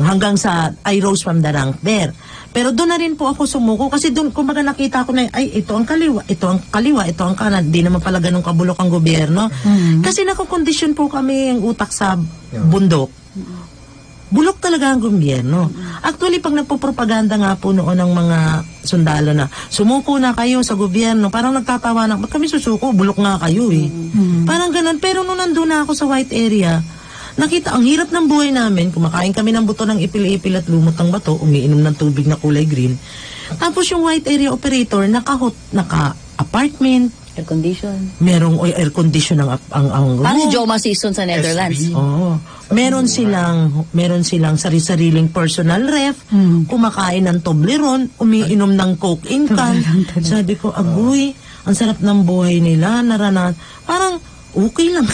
S5: hanggang sa I rose from the rank there. Pero doon na rin po ako sumuko kasi doon kumbaga nakita ko na ito ang kaliwa, ito ang kaliwa, ito ang kanan. Di naman pala ganun kabulok ang gobyerno. Kasi nakokondisyon po kami ang utak sa bundok. Bulok talaga ang gobyerno. Actually, pag nagpo-propaganda nga po noon ng mga sundalo na sumuko na kayo sa gobyerno, parang nagtatawa na, ba't kami susuko? Bulok nga kayo eh. Parang ganun. Pero nung nandun na ako sa white area, nakita, ang hirap ng buhay namin. Kumakain kami ng buto ng ipil-ipil at lumot ng bato, umiinom ng tubig na kulay green. Tapos yung white area operator, naka-apartment,
S2: Air condition.
S5: merong air condition ang room.
S2: Parang si Joma Season sa Netherlands.
S5: Oo. Meron silang sari-sariling personal ref, kumakain ng Toblerone, umiinom ng Coke in can. Sabi ko, agoy, ang sarap ng buhay nila, parang okay lang.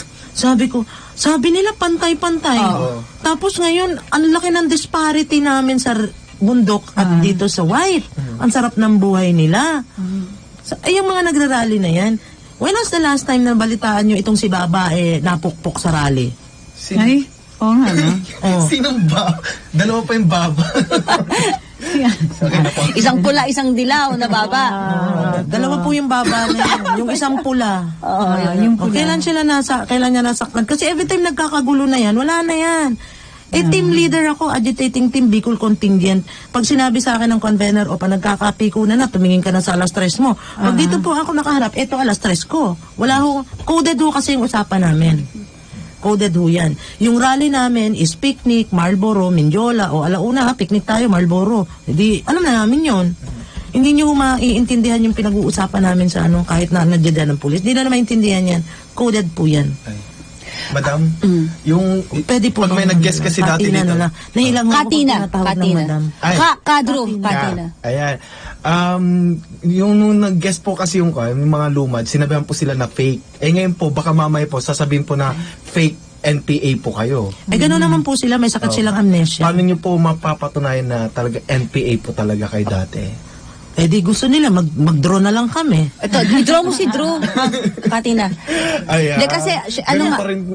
S5: Sabi nila pantay-pantay. Tapos ngayon, ang laki ng disparity namin sa bundok at dito sa white. Ang sarap ng buhay nila. Yung mga nagrarally na yan, when was the last time na balitaan nyo itong si Baba napukpok sa rally?
S4: Ay, oo nga, no?
S3: Sinong ba? Dalawa pa yung baba.
S2: Isang pula, isang dilaw na baba.
S5: Dalawa po yung baba na yun. Yung isang pula.
S4: Yung pula.
S5: Kailan niya nasaktan? Kasi every time nagkakagulo na yan, wala na yan. Team leader ako, agitating team, Bicol contingent. Pag sinabi sa akin ng convener, o pa nagkakapiko na, tumingin ka na sa alas 3 mo. Pag dito po ako nakaharap, ito alas 3 ko. Wala ho, coded ho kasi yung usapan namin. Coded ho yan. Yung rally namin is picnic, Marlboro, Mindiola, o alauna ha, picnic tayo, Marlboro. Hindi, alam na namin yon. Hindi nyo maiintindihan yung pinag-uusapan namin sa kahit na nadyan ng pulis. Hindi na maintindihan yan. Coded po yan.
S3: Madam, yung
S5: Pwede po
S3: pag may nag-guest kasi dati dito.
S5: Nahilang mo ako
S2: Katina.
S5: tinatawag ng madam.
S3: Ay.
S2: Kadro. Katina.
S3: Ayan. Yung nung nag-guest po kasi yung mga lumad, sinabihan po sila na fake. Ngayon po, baka mamaya po, sasabihin po na fake NPA po kayo.
S5: Gano'n naman po sila, may sakit silang amnesia.
S3: Paano nyo po mapapatunayan na talaga NPA po talaga kayo dati?
S5: Di gusto nila, mag-draw na lang kami.
S2: Ito, i-draw mo si Drew. Katina.
S3: Ayan.
S2: Hindi kasi,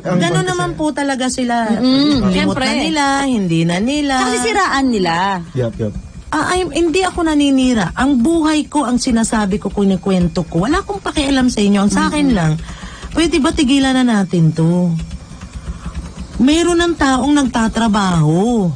S5: Gano'n naman po talaga sila. Limot
S2: Siyempre.
S5: na nila, hindi na nila.
S2: Kasi siraan nila.
S3: Yup.
S5: Hindi ako naninira. Ang buhay ko, ang sinasabi ko, kunikwento ko. Wala akong pakialam sa inyo. Ang sa akin lang, pwede ba tigilan na natin to? Meron ng taong nagtatrabaho.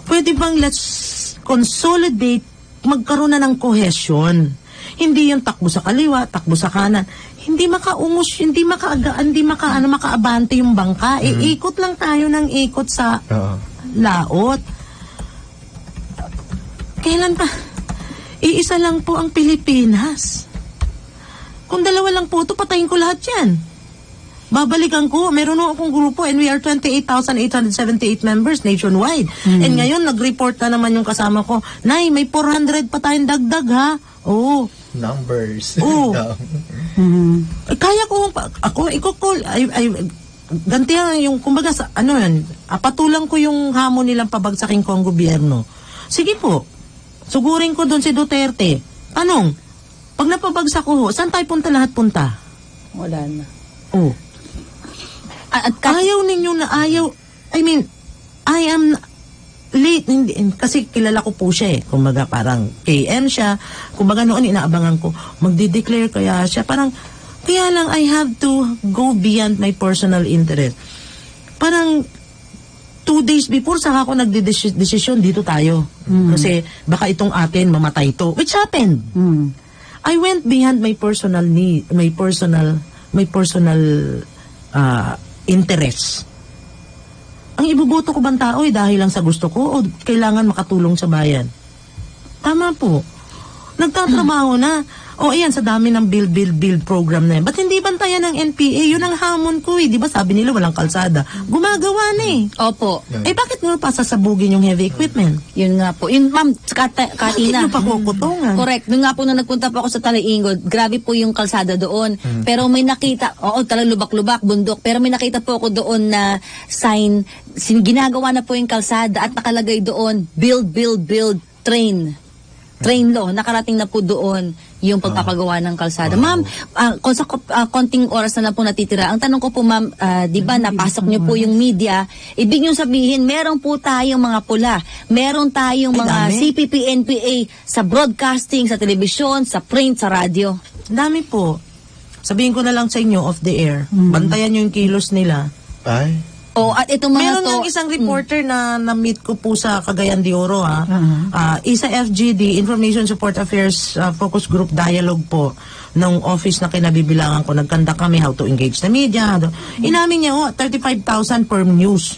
S5: Pwede bang let's consolidate, magkaroon na ng cohesion. Hindi yung takbo sa kaliwa, takbo sa kanan. Hindi makaungos, hindi makaabante yung bangka. Iikot lang tayo ng ikot sa laot. Kailan pa? Iisa lang po ang Pilipinas. Kung dalawa lang po ito, patayin ko lahat yan. Babalikan ko, meron akong grupo and we are 28,878 members nationwide. And ngayon, nag-report na naman yung kasama ko, Nay, may 400 pa tayong dagdag ha? Oo.
S3: Numbers.
S5: Oo. Kaya ko, ako, i-call, gantihan yung, kumbaga, patulang ko yung hamon nilang pabagsakin ko ang gobyerno. Sige po, sugurin ko doon si Duterte. Tanong, pag napabagsak ko, saan tayo punta lahat punta?
S2: Wala na.
S5: Oh. Ayaw ninyo na ayaw. I mean, I am late. Kasi kilala ko po siya eh. Kumbaga parang KM siya. Kumbaga noon inaabangan ko. Magdi-declare kaya siya. Parang, kaya lang I have to go beyond my personal interest. Parang 2 days before saka ako nagdedesisyon dito tayo. Kasi baka itong atin mamatay to. Which happened. I went beyond my personal need, my personal interest. Ang ibuboto ko bang tao dahil lang sa gusto ko o kailangan makatulong sa bayan? Tama po. Nagtatrabaho na. O ayan, sa dami ng build program na yan. Ba't hindi bantayan ng NPA? Yun ang hamon ko eh. Di ba sabi nila walang kalsada? Gumagawa na eh.
S2: Opo.
S5: Eh bakit nyo pa sasabugin yung heavy equipment?
S2: Yun nga po. Yun, ma'am,
S5: Bakit
S2: Katina.
S5: nyo pa kukutungan?
S2: Correct. Noong nga po na nagpunta po ako sa Talaingod, grabe po yung kalsada doon. Pero may nakita, talagang lubak-lubak, bundok. Pero may nakita po ako doon na sign, ginagawa na po yung kalsada at nakalagay doon, build, train. Train law, nakarating na po doon yung pagpapagawa ng kalsada. Ma'am, kung sa konting oras na lang po natitira, ang tanong ko po ma'am, di ba napasok niyo po yung media, ibig niyo sabihin, meron po tayong mga pula, meron tayong
S5: Ay,
S2: mga
S5: dami.
S2: CPP, NPA sa broadcasting, sa telebisyon, sa print, sa radyo.
S5: Dami po. Sabihin ko na lang sa inyo off the air. Bantayan nyo yung kilos nila.
S3: Ay.
S2: At itong mga
S5: Meron
S2: to,
S5: ng isang reporter na na-meet ko po sa Cagayan de Oro isa FGD, Information Support Affairs Focus Group Dialogue po ng office na kinabibilangan ko. Nagkanda kami how to engage the media. Inamin niya 35,000 per news.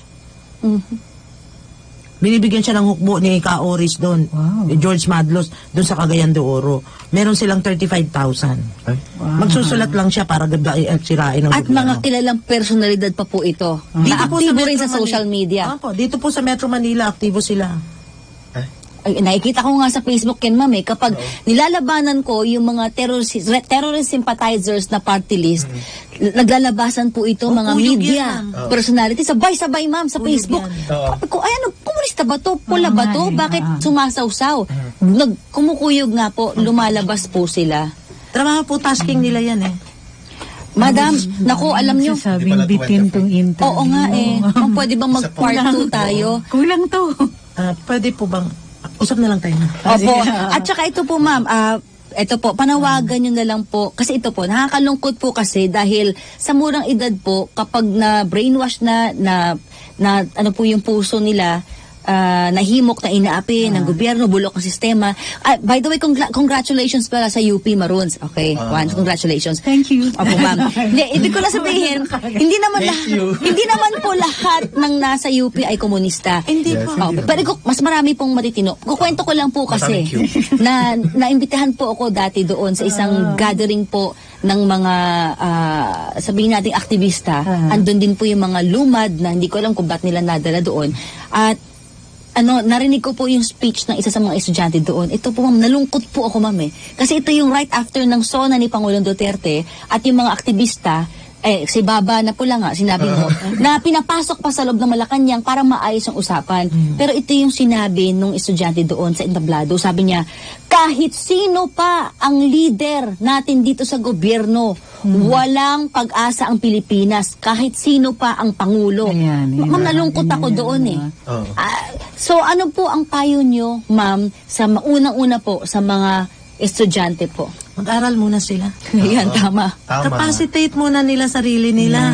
S5: Binibigyan siya ng hukbo ni Ka Oris doon. Ni George Madlos doon sa Cagayan de Oro. Meron silang 35,000.
S3: Ay.
S5: Magsusulat lang siya para sirain ng
S2: at mga kilalang personalidad pa po ito. Na aktibo rin sa
S5: Metro
S2: social
S5: Manila.
S2: media.
S5: Opo, dito po sa Metro Manila, aktibo sila.
S2: Ay, nakikita ko nga sa Facebook yan, ma'am, kapag nilalabanan ko yung mga terrorist sympathizers na party list, naglalabasan po ito mga
S5: uyog
S2: media
S5: yan,
S2: personality. Sabay-sabay, ma'am, sa Facebook. Sabi ko, ay ano, komunista ba to? Pula ba to? Bakit sumasawsaw? Kumukuyog nga po, lumalabas po sila.
S5: Trabaho po, tasking nila yan eh.
S2: Madam, naku, alam nyo.
S4: Sabing bitin tong interview.
S2: Oo nga eh. Kung pwede bang mag-part 2 tayo?
S4: Kulang to.
S5: Pwede po bang, usap na lang tayo na.
S2: Opo. At saka ito po, ma'am, ito po, panawagan nyo na lang po. Kasi ito po, nakakalungkot po kasi dahil sa murang edad po, kapag na-brainwash na ano po yung puso nila, nahimok na inaapi ng gobyerno, bulok ng sistema. By the way, congratulations pala sa UP Maroons. Okay, congratulations.
S4: Thank you.
S2: Opo, ma'am. Hindi, ibig ko na sabihin, hindi naman po lahat ng nasa UP ay komunista.
S5: Hindi po.
S2: Pero mas marami pong matitino. Kukwento ko lang po kasi na naimbitahan po ako dati doon sa isang gathering po ng mga sabihin nating aktivista. Andun din po yung mga lumad na hindi ko alam kung ba't nila nadala doon. At narinig ko po yung speech ng isa sa mga estudyante doon. Ito po, ma'am, nalungkot po ako, ma'am, eh. Kasi ito yung right after ng SONA ni Pangulong Duterte at yung mga aktivista, si Baba na pula nga, sinabi mo, na pinapasok pa sa loob ng Malacanang para maayos ang usapan. Pero ito yung sinabi nung estudyante doon sa entablado. Sabi niya, kahit sino pa ang leader natin dito sa gobyerno, walang pag-asa ang Pilipinas. Kahit sino pa ang Pangulo.
S4: Ayan.
S2: Ma'am, nalungkot ako doon eh. So ano po ang payo nyo, ma'am, sa unang-una po sa mga estudyante po?
S5: Mag-aral muna sila.
S2: Ayan, tama.
S5: Capacitate muna nila sarili nila.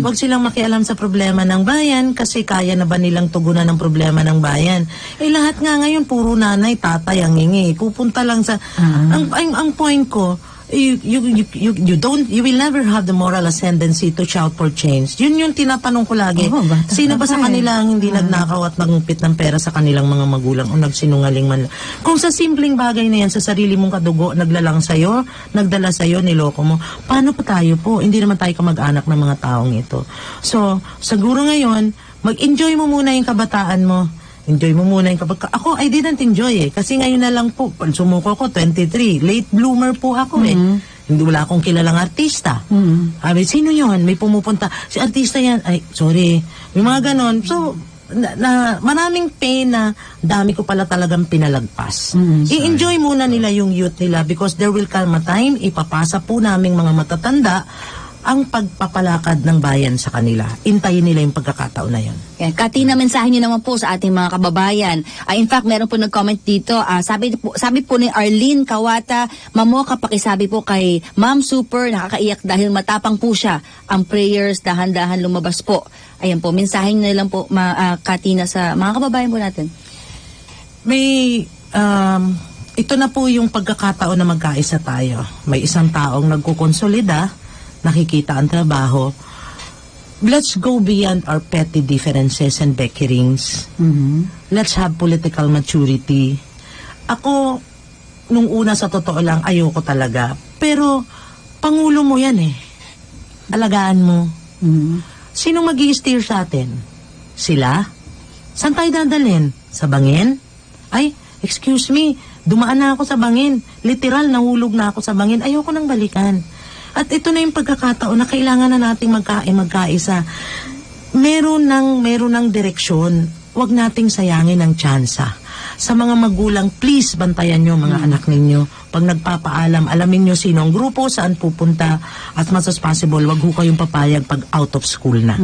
S5: Huwag silang makialam sa problema ng bayan kasi kaya na ba nilang tugunan ng problema ng bayan. Lahat nga ngayon puro nanay, tatay ang hingi. Pupunta lang sa ang point ko, you will never have the moral ascendancy to shout for change. Yun yung tinatanong ko lagi. Sino ba sa kanila ang hindi nagnakaw at nagungpit ng pera sa kanilang mga magulang o nagsinungaling man? Kung sa simpleng bagay na yan, sa sarili mong kadugo, naglalang sa'yo, nagdala sa'yo, niloko mo, paano pa tayo po? Hindi naman tayo kamag-anak ng mga taong ito. So, siguro ngayon, mag-enjoy mo muna yung kabataan mo. Enjoy mo muna yung kapag... Ako, I didn't enjoy eh. Kasi ngayon na lang po, sumuko ko, 23. Late bloomer po ako eh. Hindi, wala akong kilalang artista. Sabi, sino yun? May pumupunta. Si artista yan. Ay, sorry. May mga ganon. So, maraming pain na dami ko pala talagang pinalagpas. I-enjoy muna nila yung youth nila because there will come a time, ipapasa po naming mga matatanda ang pagpapalakad ng bayan sa kanila. Intayin nila yung pagkakataon na yun.
S2: Yan. Katina, mensahe niyo naman po sa ating mga kababayan. In fact, meron po nag-comment dito. Sabi po ni Arlene Kawata, Mamoka, pakisabi po kay Ma'am Super, nakakaiyak dahil matapang po siya. Ang prayers, dahan-dahan lumabas po. Ayan po, mensahe niyo na lang po, Katina, sa mga kababayan po natin.
S5: May ito na po yung pagkakataon na magkaisa tayo. May isang taong nagkukonsolida, nakikita ang trabaho. Let's go beyond our petty differences and bickerings. Let's have political maturity. Ako, nung una sa totoo lang, ayoko talaga. Pero, Pangulo mo yan eh. Alagaan mo. Sinong mag-i-steer sa atin? Sila? Saan tayo dadalhin? Sa bangin? Ay, excuse me, dumaan na ako sa bangin. Literal, nahulog na ako sa bangin. Ayoko nang balikan. At ito na yung pagkakataon na kailangan na nating magkaisa. Meron ng direksyon. Huwag nating sayangin ang tsansa. Sa mga magulang, please bantayan nyo mga anak ninyo. Pag nagpapaalam, alamin nyo sino ang grupo, saan pupunta, at mas as possible, wag ho kayong papayag pag out of school na.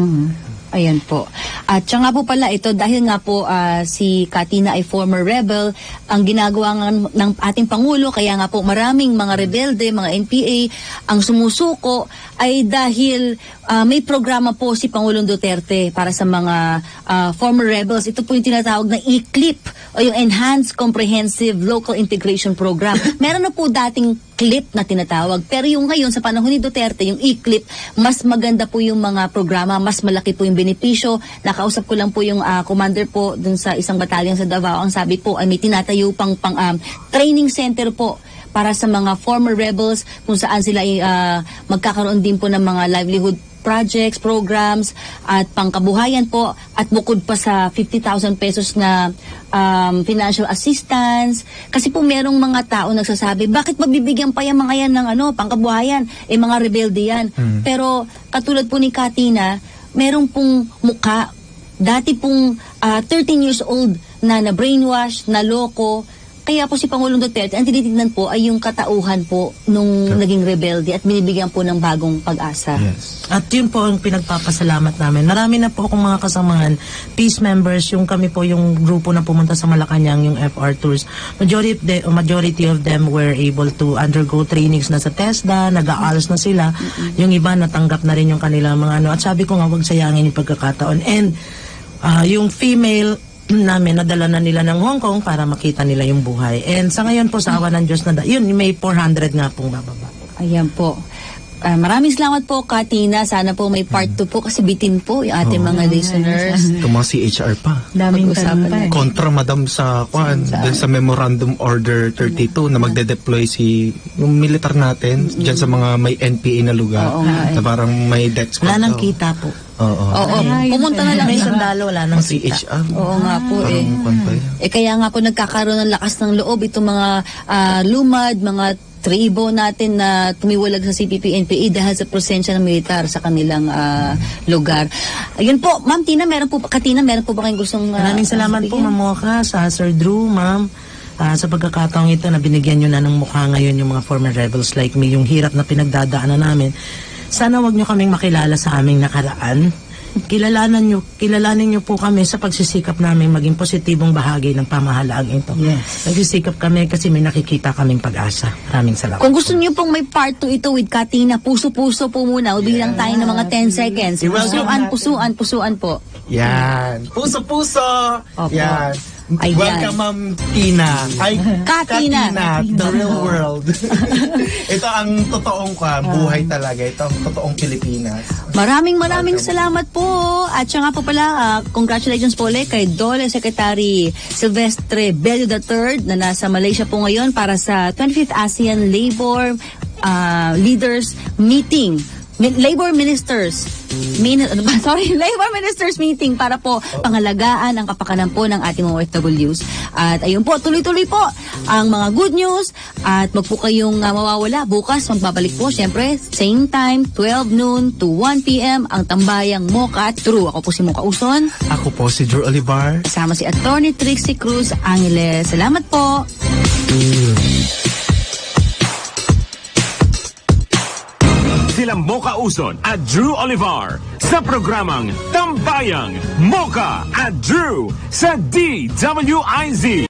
S2: Ayan po. At siya nga po pala ito, dahil nga po si Katina ay former rebel, ang ginagawa nga ng ating Pangulo, kaya nga po maraming mga rebelde, mga NPA, ang sumusuko ay dahil may programa po si Pangulong Duterte para sa mga former rebels. Ito po yung tinatawag na ECLIP o yung Enhanced Comprehensive Local Integration Program. Meron na po dating CLIP na tinatawag. Pero yung ngayon, sa panahon ni Duterte, yung ECLIP, mas maganda po yung mga programa, mas malaki po yung benepisyo. Nakausap ko lang po yung commander po dun sa isang batalyon sa Davao. Ang sabi po ay may tinatayo pang training center po para sa mga former rebels kung saan sila magkakaroon din po ng mga livelihood projects, programs, at pangkabuhayan po, at bukod pa sa 50,000 pesos na financial assistance. Kasi po merong mga tao nagsasabi, bakit mabibigyan pa yung mga yan ng pangkabuhayan? Mga rebelde yan. Pero katulad po ni Katina, merong pong mukha, dati pong 13 years old na brainwash, na loko. Kaya po si Pangulong Duterte, ang tinitignan po ay yung katauhan po nung naging rebelde at binibigyan po ng bagong pag-asa.
S3: Yes.
S5: At yun po ang pinagpapasalamat namin. Marami na po akong mga kasamahan, peace members, yung kami po yung grupo na pumunta sa Malacanang, yung FR Tours. Majority of them were able to undergo trainings na sa TESDA, nag-AALS na sila. Yung iba natanggap na rin yung kanilang mga At sabi ko nga, huwag sayangin yung pagkakataon. And yung female namin, nadala na nila ng Hong Kong para makita nila yung buhay. And sa ngayon po, sa awa ng Diyos na yun, may 400 nga pong bababa.
S2: Ayan po. Maraming salamat po, Katina. Sana po may part 2 po kasi bitin po yung ating mga listeners.
S3: Ito mga CHR pa.
S4: Daming
S2: Pag-usapan
S4: tanong pa eh.
S3: Kontra madam sa dun sa Memorandum Order 32 na magde-deploy yung militar natin dyan sa mga may NPA na lugar.
S2: Oo nga eh.
S3: Na parang may death squad.
S5: Wala nang
S3: daw.
S5: kita po.
S3: Oo.
S2: Oo, pumunta na lang.
S5: May sandalo, wala nang
S3: Mga
S5: kita.
S3: CHR.
S2: Oo nga po eh.
S3: Parang kwan pa yan.
S2: Kaya nga po nagkakaroon ng lakas ng loob itong mga lumad, mga tribo natin na tumiwalag sa CPP-NPA dahil sa presensya ng militar sa kanilang lugar. Ayun po, Ma'am Tina, Katina, meron po ba kayong gustong
S5: Maraming salamat po,
S2: bigyan?
S5: Ma'am Mocha, sa Sir Drew, Ma'am. Sa pagkakataong ito na binigyan nyo na ng mukha ngayon yung mga former rebels like me, yung hirap na pinagdadaanan namin. Sana wag nyo kaming makilala sa aming nakaraan. Kilalanin nyo po kami sa pagsisikap namin maging positibong bahagi ng pamahalaang ito.
S4: Yes.
S5: Nagsisikap kami kasi may nakikita kaming pag-asa. Maraming salamat.
S2: Kung gusto niyo pong may part 2 ito with Katina, puso-puso po muna. Bilang tayo ng mga 10 seconds. Pusuan po.
S3: Yan. Puso-puso.
S2: Opo.
S3: Yan.
S2: Ayan.
S3: Welcome, Ma'am Tina. Ay,
S2: Katina.
S3: the real world. Ito ang totoong buhay talaga. Ito ang totoong Pilipinas.
S2: Maraming salamat po. At siya nga po pala, congratulations po ulit kay Dole Secretary Silvestre Bello III na nasa Malaysia po ngayon para sa 25th ASEAN Labor Leaders Meeting. Labor Ministers Meeting para po pangalagaan ang kapakanan po ng ating mga OFWs. At ayun po, tuloy-tuloy po ang mga good news at wag po kayong mawawala. Bukas magbabalik po, syempre, same time, 12 noon to 1 p.m. ang Tambayang Mocha at True. Ako po si Mocha Uson.
S3: Ako po si Drew Olivar.
S2: Kasama si Attorney Trixie Cruz Angeles. Salamat po.
S1: Sila Mocha Uson at Drew Olivar sa programang Tambayang Mocha at Drew sa DWIZ.